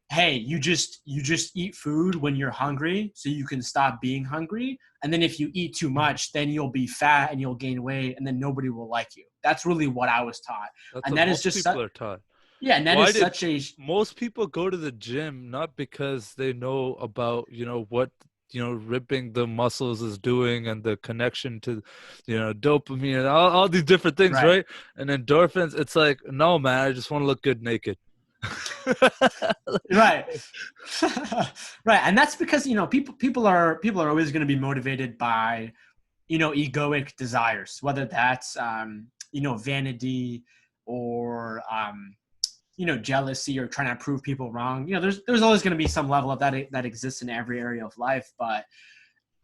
hey, you just eat food when you're hungry so you can stop being hungry. And then if you eat too much, then you'll be fat and you'll gain weight and then nobody will like you. That's really what I was taught. That's and what that most is just people are taught. Yeah, and that is such a... Most people go to the gym not because they know about, you know, what, you know, ripping the muscles is doing and the connection to, you know, dopamine and all these different things, right? And endorphins. It's like, no, man, I just want to look good naked. Right. Right. And that's because, you know, people are always going to be motivated by, you know, egoic desires, whether that's you know, vanity or you know, jealousy or trying to prove people wrong. You know, there's always going to be some level of that exists in every area of life. But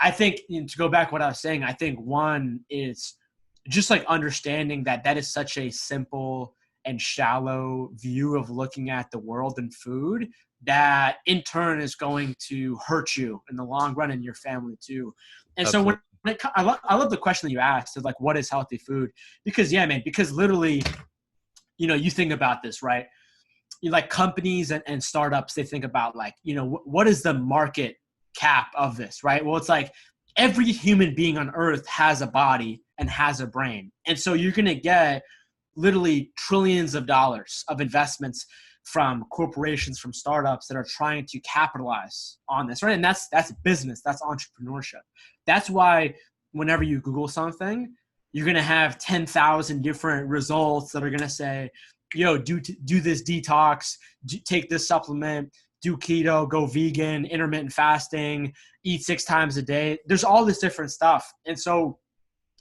I think, you know, to go back to what I was saying, I think one is just like understanding that is such a simple and shallow view of looking at the world and food that in turn is going to hurt you in the long run and your family too. And Absolutely. So I love the question that you asked of like, what is healthy food? Because because literally, you know, you think about this, right? You like companies and startups, they think about like, you know, what is the market cap of this, right? Well, it's like every human being on earth has a body and has a brain. And so you're going to get literally trillions of dollars of investments from corporations, from startups that are trying to capitalize on this, right? And that's business, that's entrepreneurship. That's why whenever you Google something, you're going to have 10,000 different results that are going to say, yo, do this detox, take this supplement, do keto, go vegan, intermittent fasting, eat 6 times a day. There's all this different stuff. And so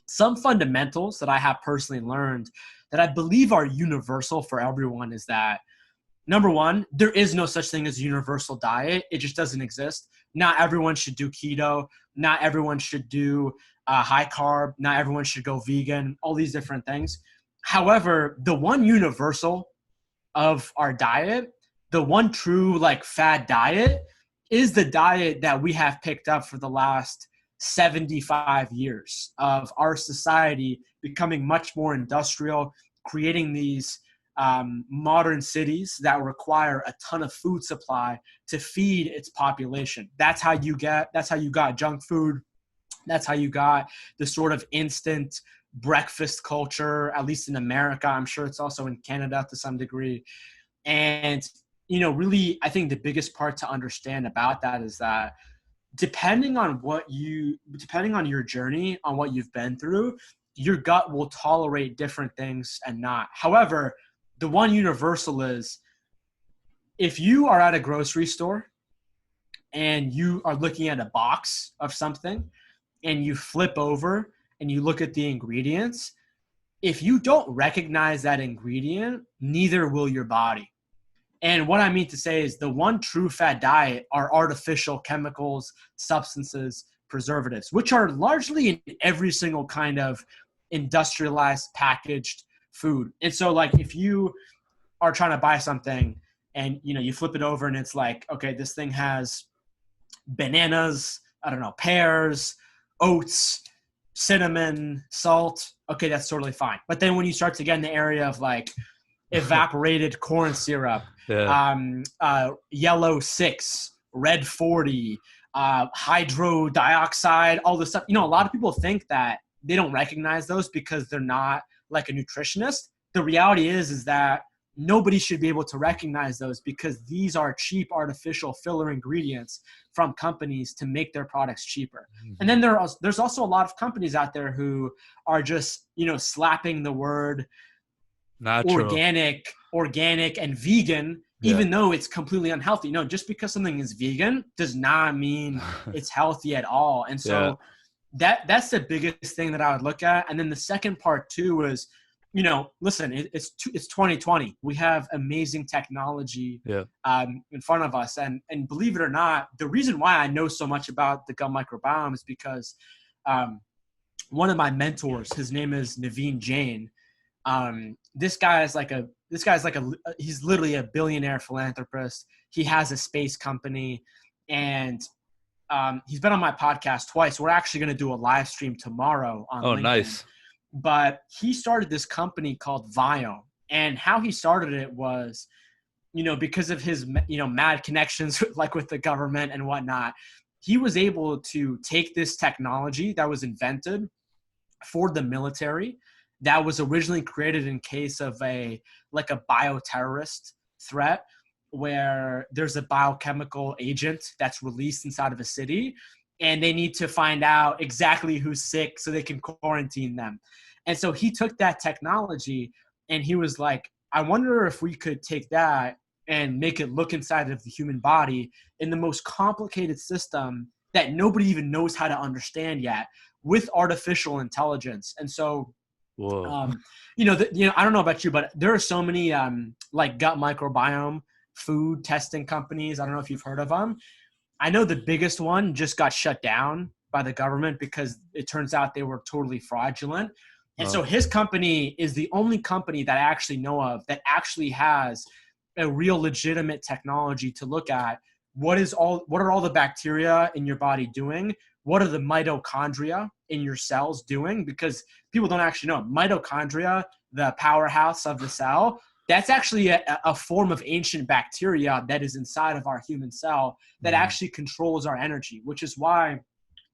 some fundamentals that I have personally learned that I believe are universal for everyone is that Number one, there is no such thing as a universal diet. It just doesn't exist. Not everyone should do keto. Not everyone should do high carb. Not everyone should go vegan, all these different things. However, the one universal of our diet, the one true like fad diet, is the diet that we have picked up for the last 75 years of our society becoming much more industrial, creating these modern cities that require a ton of food supply to feed its population. That's how you got junk food. That's how you got the sort of instant breakfast culture, at least in America. I'm sure it's also in Canada to some degree. And, really, I think the biggest part to understand about that is that depending on your journey, on what you've been through, your gut will tolerate different things and not. However, the one universal is if you are at a grocery store and you are looking at a box of something and you flip over and you look at the ingredients, if you don't recognize that ingredient, neither will your body. And what I mean to say is the one true fad diet are artificial chemicals, substances, preservatives, which are largely in every single kind of industrialized packaged food. And so like if you are trying to buy something and you flip it over and it's like, okay, this thing has bananas, I don't know, pears, oats, cinnamon, salt, okay, that's totally fine. But then when you start to get in the area of like evaporated corn syrup, yellow 6, red 40, hydro dioxide, all this stuff. A lot of people think that they don't recognize those because they're not like a nutritionist. The reality is that nobody should be able to recognize those because these are cheap artificial filler ingredients from companies to make their products cheaper. Mm-hmm. And then there's also a lot of companies out there who are just, slapping the word natural, organic and vegan, even though it's completely unhealthy. Just because something is vegan does not mean it's healthy at all. And so that's the biggest thing that I would look at. And then the second part too is, listen, it's 2020. We have amazing technology in front of us. And believe it or not, the reason why I know so much about the gut microbiome is because one of my mentors, his name is Naveen Jain. This guy is he's literally a billionaire philanthropist. He has a space company and he's been on my podcast twice. We're actually going to do a live stream tomorrow on LinkedIn. Nice. But he started this company called Viome, and how he started it was, because of his, mad connections with the government and whatnot, he was able to take this technology that was invented for the military that was originally created in case of a bioterrorist threat where there's a biochemical agent that's released inside of a city and they need to find out exactly who's sick so they can quarantine them. And so he took that technology and he was like, I wonder if we could take that and make it look inside of the human body in the most complicated system that nobody even knows how to understand yet with artificial intelligence. And so, I don't know about you, but there are so many gut microbiome food testing companies. I don't know if you've heard of them. I know the biggest one just got shut down by the government because it turns out they were totally fraudulent. And so his company is the only company that I actually know of that actually has a real legitimate technology to look at what are all the bacteria in your body doing? What are the mitochondria in your cells doing? Because people don't actually know. Mitochondria, the powerhouse of the cell, that's actually a form of ancient bacteria that is inside of our human cell that actually controls our energy, which is why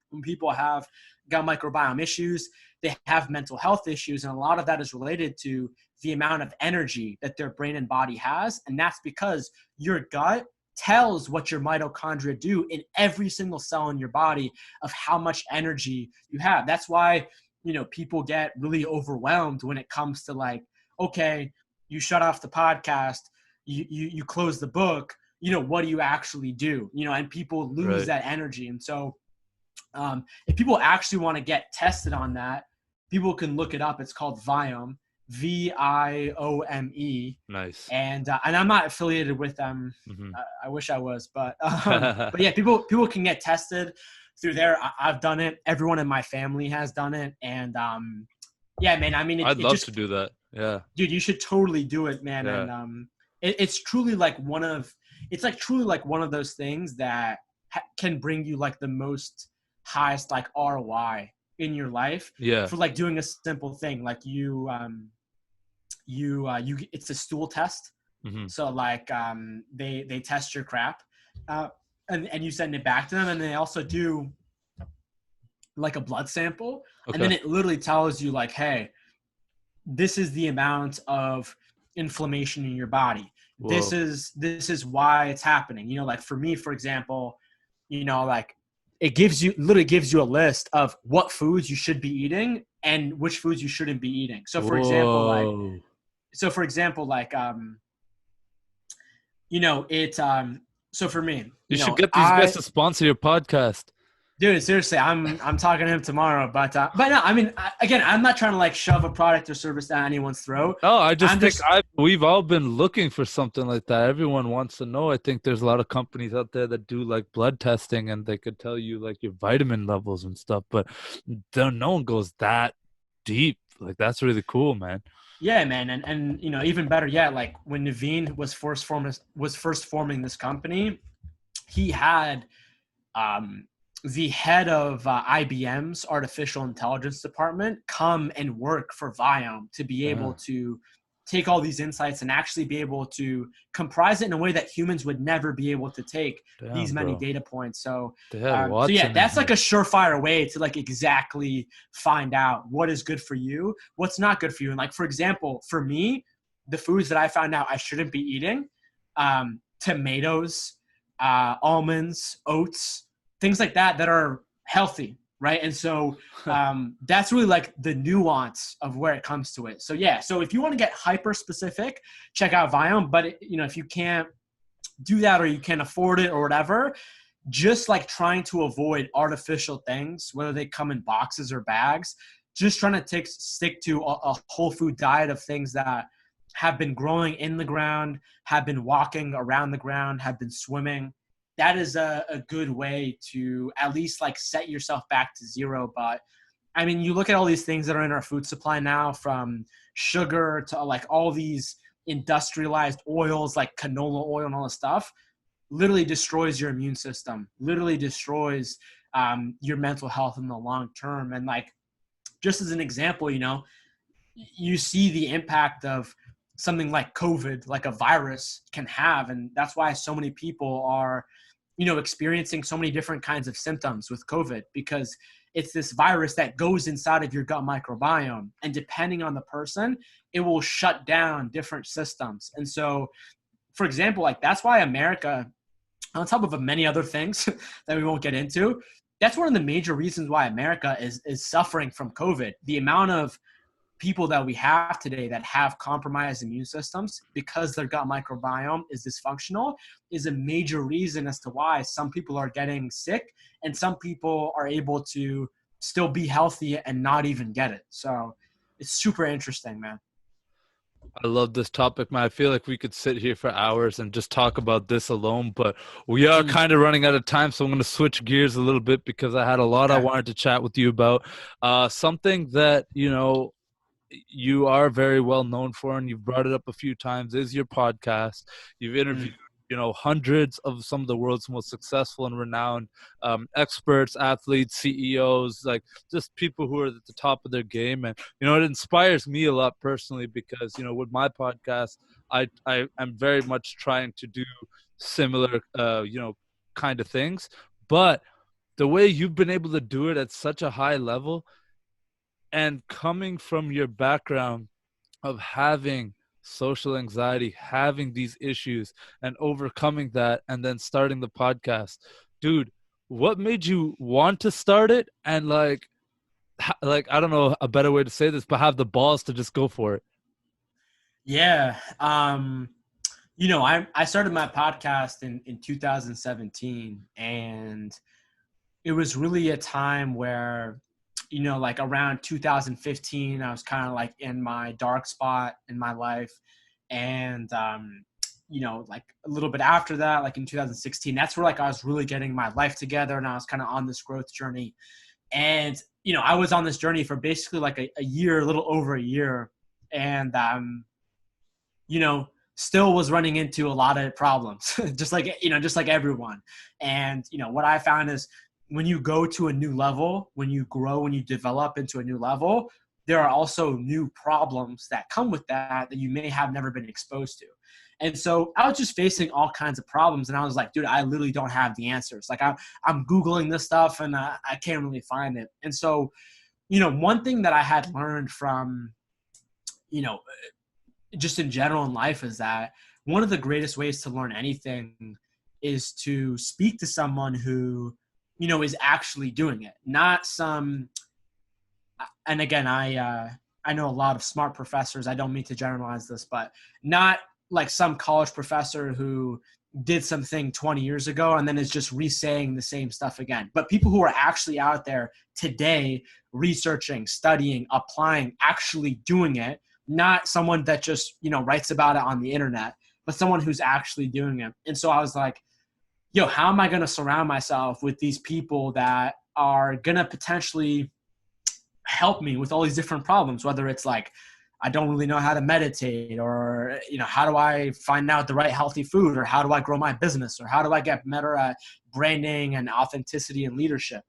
when people have gut microbiome issues, they have mental health issues. And a lot of that is related to the amount of energy that their brain and body has. And that's because your gut tells what your mitochondria do in every single cell in your body of how much energy you have. That's why, people get really overwhelmed when it comes to okay, you shut off the podcast, you close the book, what do you actually do? And people lose that energy. And so if people actually want to get tested on that, people can look it up. It's called Viome. Viome. Nice. And I'm not affiliated with them. Hmm. I wish I was, but yeah, people can get tested through there. I've done it. Everyone in my family has done it, and yeah, man. I mean, I'd it love just, to do that. Yeah. dude, you should totally do it, man. Yeah. And it's truly like it's like truly like one of those things that can bring you like the most highest like ROI in your life Yeah. for like doing a simple thing. Like it's a stool test. Hmm. So like they test your crap, uh, and you send it back to them, and they also do like a blood sample, and Okay. then it literally tells you like, hey, this is the amount of inflammation in your body. This Whoa. is why it's happening. You know, like for me, for example, you know, like it literally gives you a list of what foods you should be eating and which foods you shouldn't be eating. Whoa. So for example, like you know, so for me, You you should know, get these guys to sponsor your podcast. dude, seriously, I'm talking to him tomorrow, but no, I mean, again, I'm not trying to like shove a product or service down anyone's throat. No, I just I'm think just we've all been looking for something like that. Everyone wants to know. I think there's a lot of companies out there that do like blood testing and they could tell you like your vitamin levels and stuff, but no one goes that deep. Like that's really cool, man. Yeah, man, and you know, even better yet, like when Naveen was first forming this company, he had um, the head of IBM's artificial intelligence department come and work for Viome to be able Yeah. to take all these insights and actually be able to comprise it in a way that humans would never be able to take these Damn, many bro. data points. So, They had so yeah, Watson in that's like here. a surefire way to like exactly find out what is good for you, what's not good for you. And like, for example, for me, the foods that I found out I shouldn't be eating, tomatoes, almonds, oats, things like that are healthy, right? And so that's really like the nuance of where it comes to it. So yeah, so if you want to get hyper specific, check out Viome. But you know, if you can't do that or you can't afford it or whatever, just like trying to avoid artificial things, whether they come in boxes or bags, just trying to stick to a whole food diet of things that have been growing in the ground, have been walking around the ground, have been swimming. That is a good way to at least like set yourself back to zero. But I mean, you look at all these things that are in our food supply now, from sugar to like all these industrialized oils like canola oil and all this stuff, literally destroys your immune system, literally destroys your mental health in the long term. And like, just as an example, you know, you see the impact of something like COVID, like a virus can have. And that's why so many people are, you know, experiencing so many different kinds of symptoms with COVID, because it's this virus that goes inside of your gut microbiome. And depending on the person, it will shut down different systems. And so, for example, like that's why America, on top of many other things that we won't get into, that's one of the major reasons why America is suffering from COVID. The amount of people that we have today that have compromised immune systems because their gut microbiome is dysfunctional is a major reason as to why some people are getting sick and some people are able to still be healthy and not even get it. So it's super interesting, man. I love this topic, man. I feel like we could sit here for hours and just talk about this alone, but we are Mm, kind of running out of time, so I'm going to switch gears a little bit because I had a lot I okay. wanted to chat with you about. Something that, you know, you are very well known for, and you've brought it up a few times, is your podcast. You've interviewed, Mm, you know, hundreds of some of the world's most successful and renowned experts, athletes, CEOs, like just people who are at the top of their game. And you know, it inspires me a lot personally because, you know, with my podcast, I am very much trying to do similar you know, kind of things, but the way you've been able to do it at such a high level, and coming from your background of having social anxiety, having these issues and overcoming that, and then starting the podcast, dude, what made you want to start it? And like, I don't know a better way to say this, but have the balls to just go for it. yeah. You know, I started my podcast in 2017, and it was really a time where you know, like around 2015, I was kind of like in my dark spot in my life. And, you know, like a little bit after that, like in 2016, that's where like I was really getting my life together and I was kind of on this growth journey. And, you know, I was on this journey for basically like a year, a little over a year. And, you know, still was running into a lot of problems, just like, you know, just like everyone. And, you know, what I found is when you go to a new level, when you grow, when you develop into a new level, there are also new problems that come with that you may have never been exposed to. And so I was just facing all kinds of problems. And I was like, dude, I literally don't have the answers. Like I'm Googling this stuff and I can't really find it. And so, you know, one thing that I had learned from, you know, just in general in life is that one of the greatest ways to learn anything is to speak to someone who, you know, is actually doing it, not some, and again, I know a lot of smart professors. I don't mean to generalize this, but not like some college professor who did something 20 years ago and then is just re-saying the same stuff again. But people who are actually out there today researching, studying, applying, actually doing it, not someone that just, you know, writes about it on the internet, but someone who's actually doing it. And so I was like, yo, how am I going to surround myself with these people that are going to potentially help me with all these different problems, whether it's like, I don't really know how to meditate, or, you know, how do I find out the right healthy food, or how do I grow my business, or how do I get better at branding and authenticity and leadership.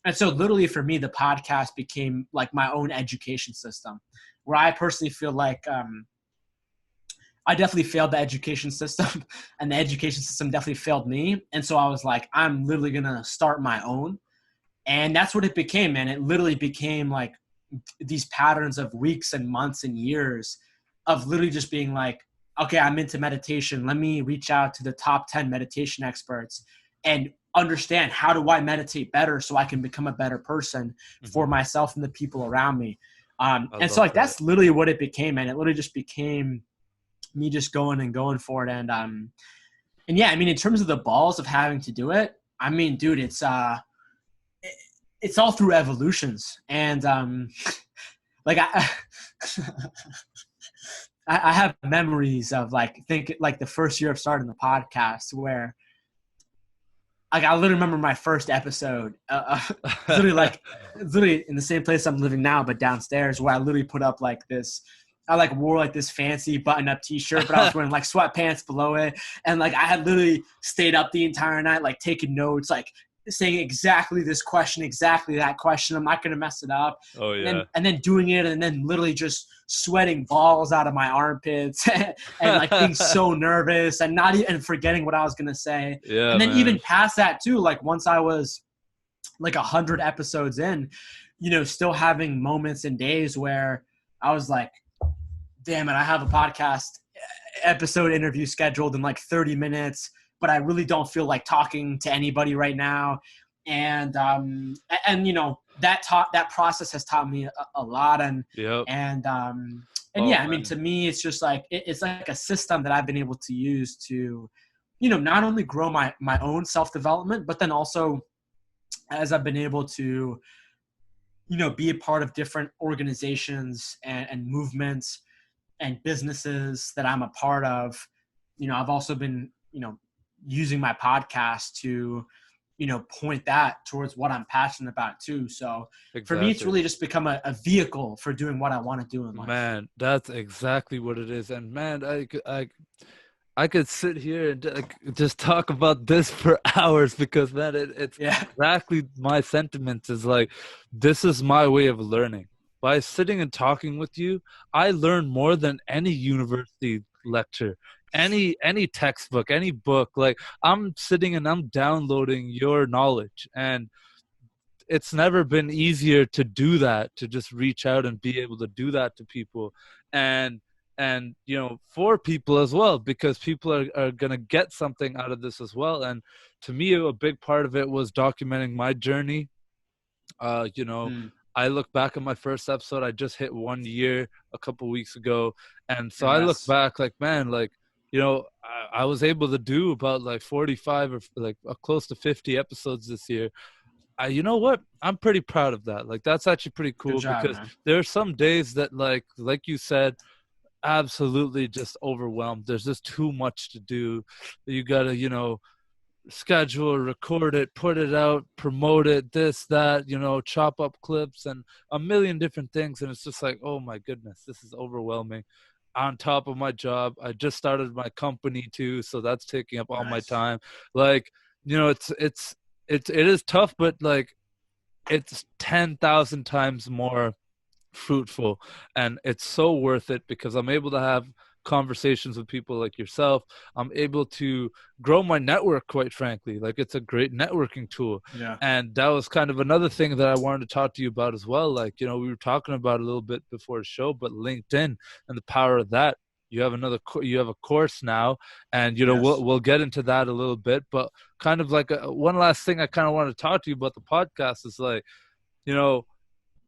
And so literally for me, the podcast became like my own education system, where I personally feel like I definitely failed the education system and the education system definitely failed me. And so I was like, I'm literally going to start my own. And that's what it became, man. It literally became like these patterns of weeks and months and years of literally just being like, okay, I'm into meditation. Let me reach out to the top 10 meditation experts and understand, how do I meditate better so I can become a better person for myself and the people around me. And so like, that's literally what it became, man. It literally just became me just going for it. And yeah, I mean, in terms of the balls of having to do it, I mean, dude, it's all through evolutions. And like I have memories of like the first year of starting the podcast where like I literally remember my first episode, literally in the same place I'm living now, but downstairs, where I literally put up like this. I like wore like this fancy button-up T-shirt, but I was wearing like sweatpants below it, and like I had literally stayed up the entire night, like taking notes, like saying exactly this question, exactly that question. I'm not gonna mess it up. Oh yeah. And then doing it, and then literally just sweating balls out of my armpits, and like being so nervous, and not even forgetting what I was gonna say. Yeah. And then man. even past that too, like once I was like 100 episodes in, you know, still having moments and days where I was like, damn it, I have a podcast episode interview scheduled in like 30 minutes, but I really don't feel like talking to anybody right now. And you know, that process has taught me a lot. And, yep. and Oh, yeah, I man. mean, to me, it's just like, it's like a system that I've been able to use to, you know, not only grow my own self-development, but then also as I've been able to, you know, be a part of different organizations and movements and businesses that I'm a part of. You know, I've also been, you know, using my podcast to, you know, point that towards what I'm passionate about too. So for me, it's really just become a vehicle for doing what I want to do in life. Man, that's exactly what it is. And man, I could sit here and just talk about this for hours, because man, it's exactly my sentiments. Is like, this is my way of learning. By sitting and talking with you, I learn more than any university lecture, any textbook, any book. Like, I'm sitting and I'm downloading your knowledge, and it's never been easier to do that, to just reach out and be able to do that to people, and you know, for people as well, because people are going to get something out of this as well. And to me, a big part of it was documenting my journey. You know, I look back at my first episode. I just hit 1 year a couple weeks ago. And so I look back like, man, like, you know, I was able to do about like 45 or like close to 50 episodes this year. you know what? I'm pretty proud of that. Like, that's actually pretty Good cool job, because man. there are some days that like you said, absolutely just overwhelmed. There's just too much to do. You gotta, schedule, record it, put it out, promote it, this, that, chop up clips and a million different things. And it's just like, oh my goodness, this is overwhelming. On top of my job, I just started my company too, so that's taking up all my Nice. time. Like, it is tough, but like it's 10,000 times more fruitful, and it's so worth it because I'm able to have conversations with people like yourself. I'm able to grow my network, quite frankly. Like, it's a great networking tool. Yeah. And that was kind of another thing that I wanted to talk to you about as well. Like, we were talking about a little bit before the show, but LinkedIn and the power of that. You have you have a course now, and Yes. we'll get into that a little bit, but kind of like one last thing I kind of want to talk to you about the podcast is like, you know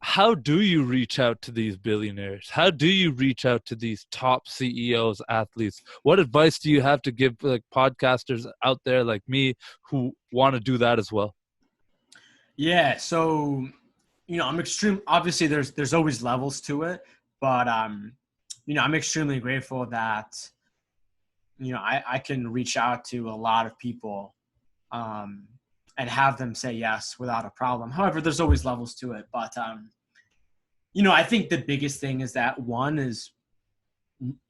how do you reach out to these billionaires? How do you reach out to these top CEOs, athletes? What advice do you have to give like podcasters out there like me who want to do that as well? Yeah. So, I'm obviously there's always levels to it, but I'm extremely grateful that, I can reach out to a lot of people, and have them say yes without a problem. However, there's always levels to it, but, I think the biggest thing is that one is,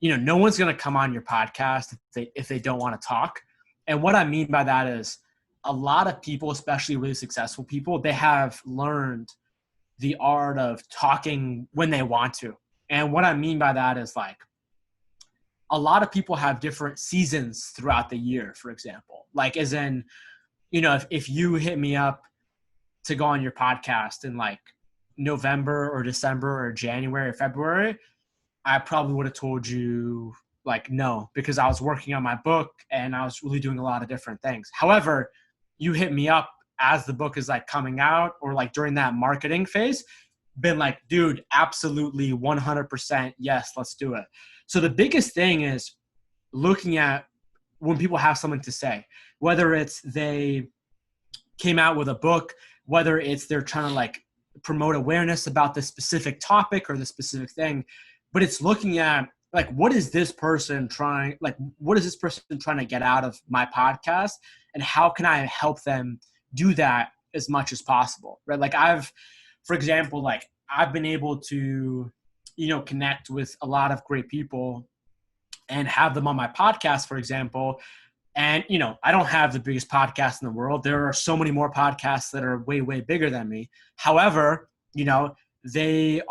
no one's going to come on your podcast if they don't want to talk. And what I mean by that is a lot of people, especially really successful people, they have learned the art of talking when they want to. And what I mean by that is like a lot of people have different seasons throughout the year, for example, like as in, if you hit me up to go on your podcast in like November or December or January or February, I probably would have told you like no, because I was working on my book and I was really doing a lot of different things. However, you hit me up as the book is like coming out or like during that marketing phase, been like, dude, absolutely 100% yes, let's do it. So the biggest thing is looking at when people have something to say, whether it's they came out with a book, whether it's they're trying to like promote awareness about the specific topic or the specific thing, but it's looking at like, what is this person trying to get out of my podcast, and how can I help them do that as much as possible, right? Like for example, like I've been able to, connect with a lot of great people and have them on my podcast, for example. And, I don't have the biggest podcast in the world. There are so many more podcasts that are way, way bigger than me. However, they're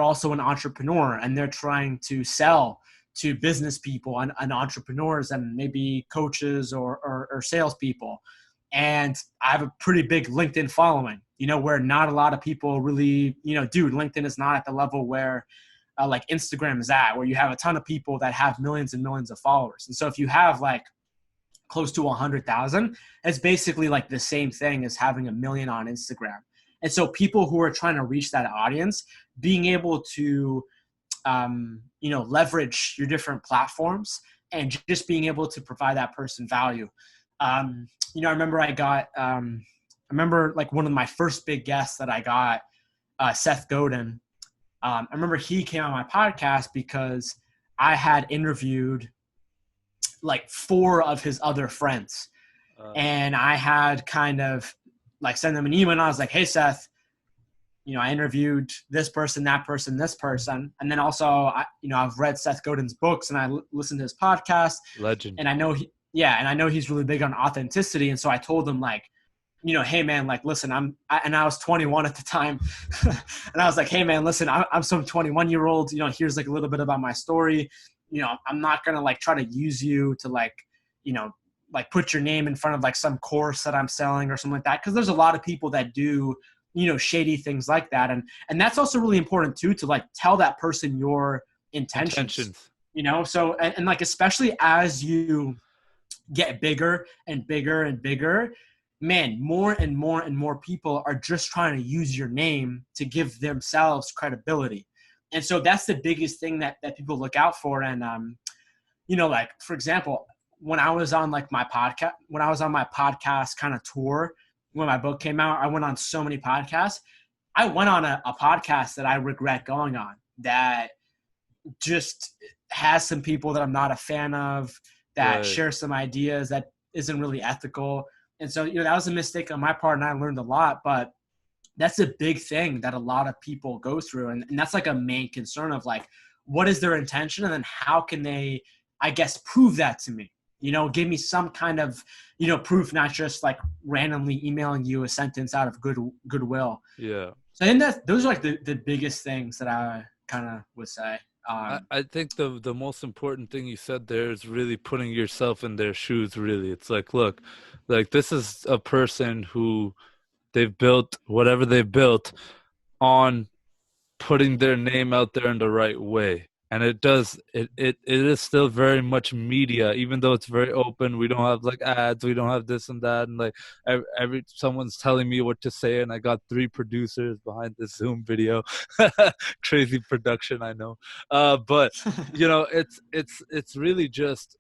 also an entrepreneur, and they're trying to sell to business people and entrepreneurs and maybe coaches or salespeople. And I have a pretty big LinkedIn following, where not a lot of people really, dude, LinkedIn is not at the level where like Instagram is at, where you have a ton of people that have millions and millions of followers. And so if you have like close to 100,000, it's basically like the same thing as having a million on Instagram. And so people who are trying to reach that audience, being able to, leverage your different platforms and just being able to provide that person value. I remember like one of my first big guests that I got, Seth Godin. I remember he came on my podcast because I had interviewed like 4 of his other friends. And I had kind of like sent them an email, and I was like, hey, Seth, I interviewed this person, that person, this person. And then also, I've read Seth Godin's books and I listened to his podcast. Legend. And I know he's really big on authenticity. And so I told him like, hey man, like, listen, I was 21 at the time. And I was like, hey man, listen, I'm some 21-year-old, here's like a little bit about my story. I'm not going to like try to use you to like, like put your name in front of like some course that I'm selling or something like that. Cause there's a lot of people that do, shady things like that. And that's also really important too, to like tell that person your intentions. So, and like, especially as you get bigger and bigger and bigger, man, more and more and more people are just trying to use your name to give themselves credibility. And so that's the biggest thing that people look out for. And, like, for example, when I was on my podcast kind of tour, when my book came out, I went on so many podcasts. I went on a podcast that I regret going on, that just has some people that I'm not a fan of, that Right. share some ideas that isn't really ethical. And so, that was a mistake on my part, and I learned a lot. But that's a big thing that a lot of people go through. And that's like a main concern of like, what is their intention? And then how can they, I guess, prove that to me? Give me some kind of, proof, not just like randomly emailing you a sentence out of goodwill. Yeah. So I think that those are like the biggest things that I kind of would say. I think the most important thing you said there is really putting yourself in their shoes, really. It's like, look, like this is a person who they've built whatever they've built on putting their name out there in the right way. And it is still very much media, even though it's very open. We don't have like ads, we don't have this and that, and like every someone's telling me what to say, and I got 3 producers behind this Zoom video. Crazy production, I know. But it's really just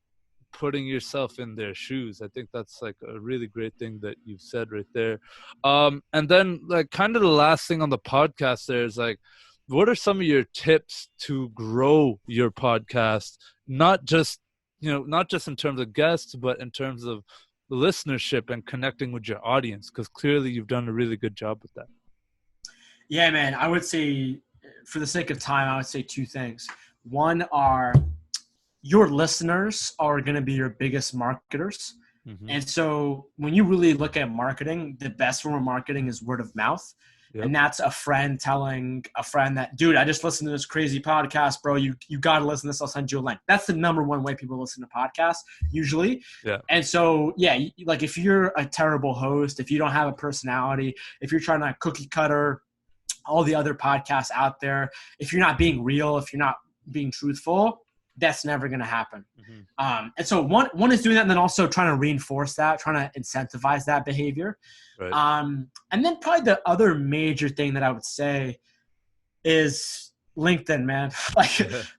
putting yourself in their shoes. I think that's like a really great thing that you've said right there. And then like kind of the last thing on the podcast there is like, what are some of your tips to grow your podcast? Not just in terms of guests, but in terms of listenership and connecting with your audience, because clearly you've done a really good job with that. Yeah, man, I would say, for the sake of time, I would say 2 things. One are, your listeners are going to be your biggest marketers. Mm-hmm. And so when you really look at marketing, the best form of marketing is word of mouth. Yep. And that's a friend telling a friend that, dude, I just listened to this crazy podcast, bro. You got to listen to this. I'll send you a link. That's the number one way people listen to podcasts usually. Yeah. And so, yeah, like if you're a terrible host, if you don't have a personality, if you're trying to cookie cutter all the other podcasts out there, if you're not being real, if you're not being truthful, that's never going to happen. Mm-hmm. And so one is doing that, and then also trying to reinforce that, trying to incentivize that behavior. Right. And then probably the other major thing that I would say is LinkedIn, man.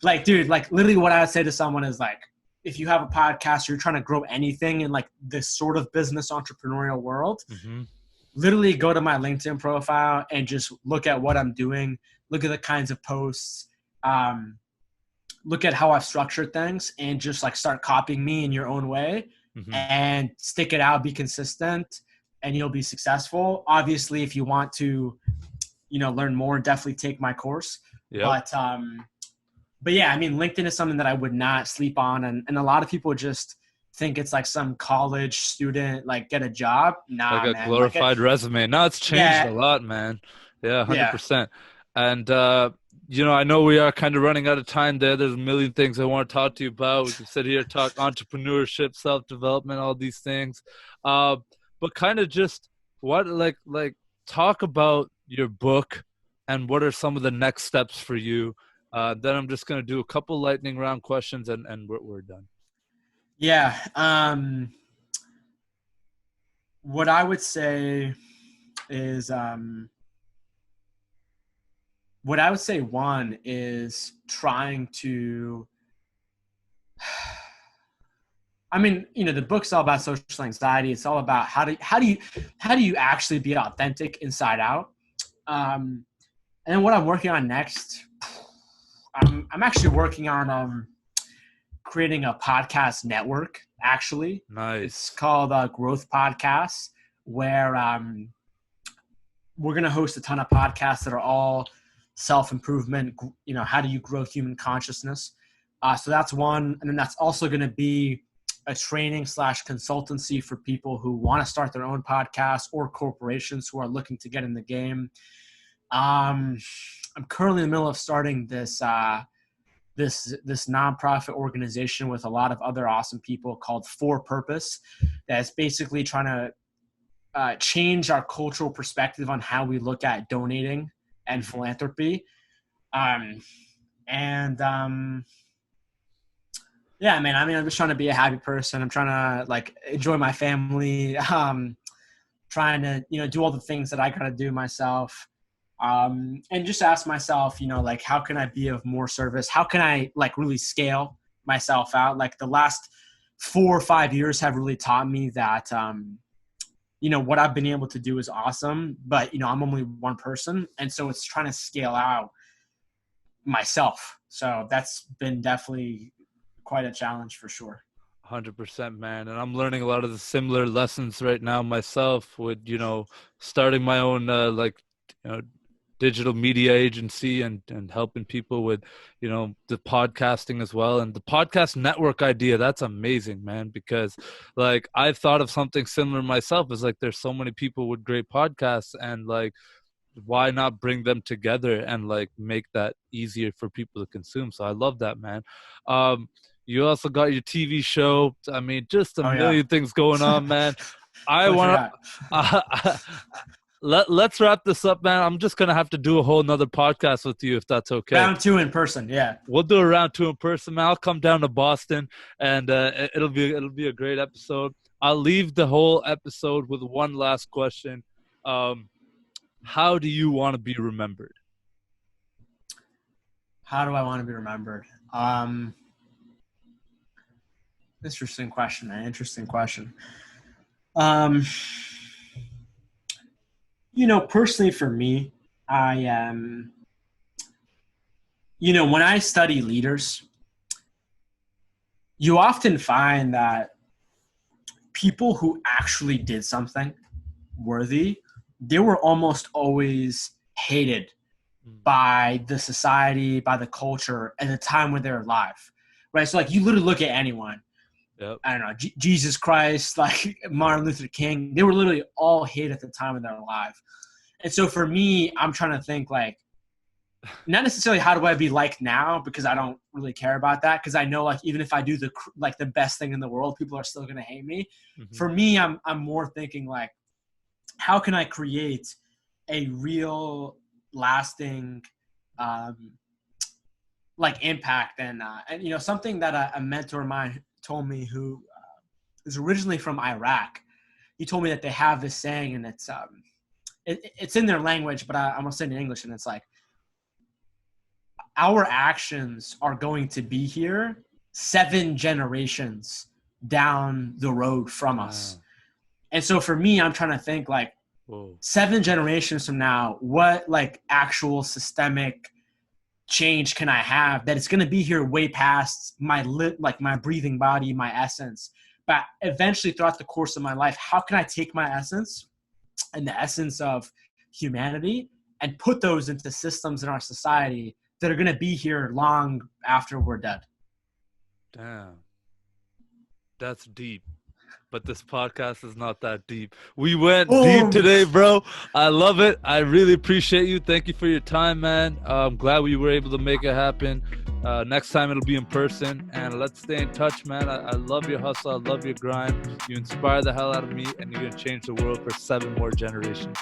like, dude, like literally what I would say to someone is like, if you have a podcast, you're trying to grow anything in like this sort of business entrepreneurial world, Mm-hmm. literally go to my LinkedIn profile and just look at what I'm doing, look at the kinds of posts, look at how I've structured things, and just like start copying me in your own way. Mm-hmm. And stick it out, be consistent, and you'll be successful. Obviously, if you want to, learn more, definitely take my course. Yep. But yeah, I mean, LinkedIn is something that I would not sleep on. And a lot of people just think it's like some college student, like get a job. Nah, like a man. glorified resume. Now it's changed a lot, man. Yeah, 100%. And I know we are kind of running out of time there. There's a million things I want to talk to you about. We can sit here, talk entrepreneurship, self-development, all these things. But kind of just what like talk about your book and what are some of the next steps for you. Then I'm just going to do a couple lightning round questions and we're done. Yeah. What I would say is, one is trying to, I mean, the book's all about social anxiety. It's all about how do you actually be authentic inside out. And then what I'm working on next, I'm actually working on creating a podcast network. Actually, Nice. It's called Growth Podcasts, where we're gonna host a ton of podcasts that are all self-improvement. How do you grow human consciousness? So that's one, and then that's also gonna be a training / consultancy for people who want to start their own podcast or corporations who are looking to get in the game. I'm currently in the middle of starting this nonprofit organization with a lot of other awesome people called For Purpose, that's basically trying to change our cultural perspective on how we look at donating and philanthropy. Yeah, man, I mean, I'm just trying to be a happy person. I'm trying to like enjoy my family, trying to, do all the things that I got to do myself. And just ask myself, like, how can I be of more service? How can I like really scale myself out? Like the last 4 or 5 years have really taught me that what I've been able to do is awesome, but, I'm only one person. And so it's trying to scale out myself. So that's been definitely quite a challenge for sure. 100%, man. And I'm learning a lot of the similar lessons right now myself with, starting my own, digital media agency and helping people with, the podcasting as well. And the podcast network idea, that's amazing, man, because like I've thought of something similar myself. Is like, there's so many people with great podcasts, and like, why not bring them together and like make that easier for people to consume? So I love that, man. You also got your TV show. I mean, just a million things going on, man. I want to let's wrap this up, man. I'm just gonna have to do a whole nother podcast with you if that's okay. Round 2 in person, yeah. We'll do a round 2 in person, man. I'll come down to Boston, and it'll be a great episode. I'll leave the whole episode with one last question. How do you want to be remembered? How do I want to be remembered? Interesting question, man. Interesting question. Personally for me, I am, when I study leaders, you often find that people who actually did something worthy, they were almost always hated by the society, by the culture at the time when they're alive, right? So like you literally look at anyone, yep. I don't know, Jesus Christ, like Martin Luther King, they were literally all hated at the time when they're alive. And so for me, I'm trying to think like, not necessarily how do I be like now, because I don't really care about that. Because I know like even if I do the best thing in the world, people are still gonna hate me. Mm-hmm. For me, I'm more thinking like, how can I create a real lasting impact and something that a mentor of mine told me who is originally from Iraq. He told me that they have this saying, and it's in their language, but I'm gonna say it in English, and it's like, our actions are going to be here 7 generations down the road from us. And so for me, I'm trying to think like, whoa, 7 generations from now, what like actual systemic change can I have that it's going to be here way past my my breathing body, my essence. But eventually throughout the course of my life, how can I take my essence and the essence of humanity and put those into systems in our society that are going to be here long after we're dead? Damn. That's deep. But this podcast is not that deep. We went deep today, bro. I love it. I really appreciate you. Thank you for your time, man. I'm glad we were able to make it happen. Next time it'll be in person. And let's stay in touch, man. I love your hustle. I love your grind. You inspire the hell out of me, and you're going to change the world for 7 more generations.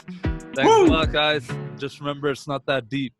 Thanks a lot, guys. Just remember, it's not that deep.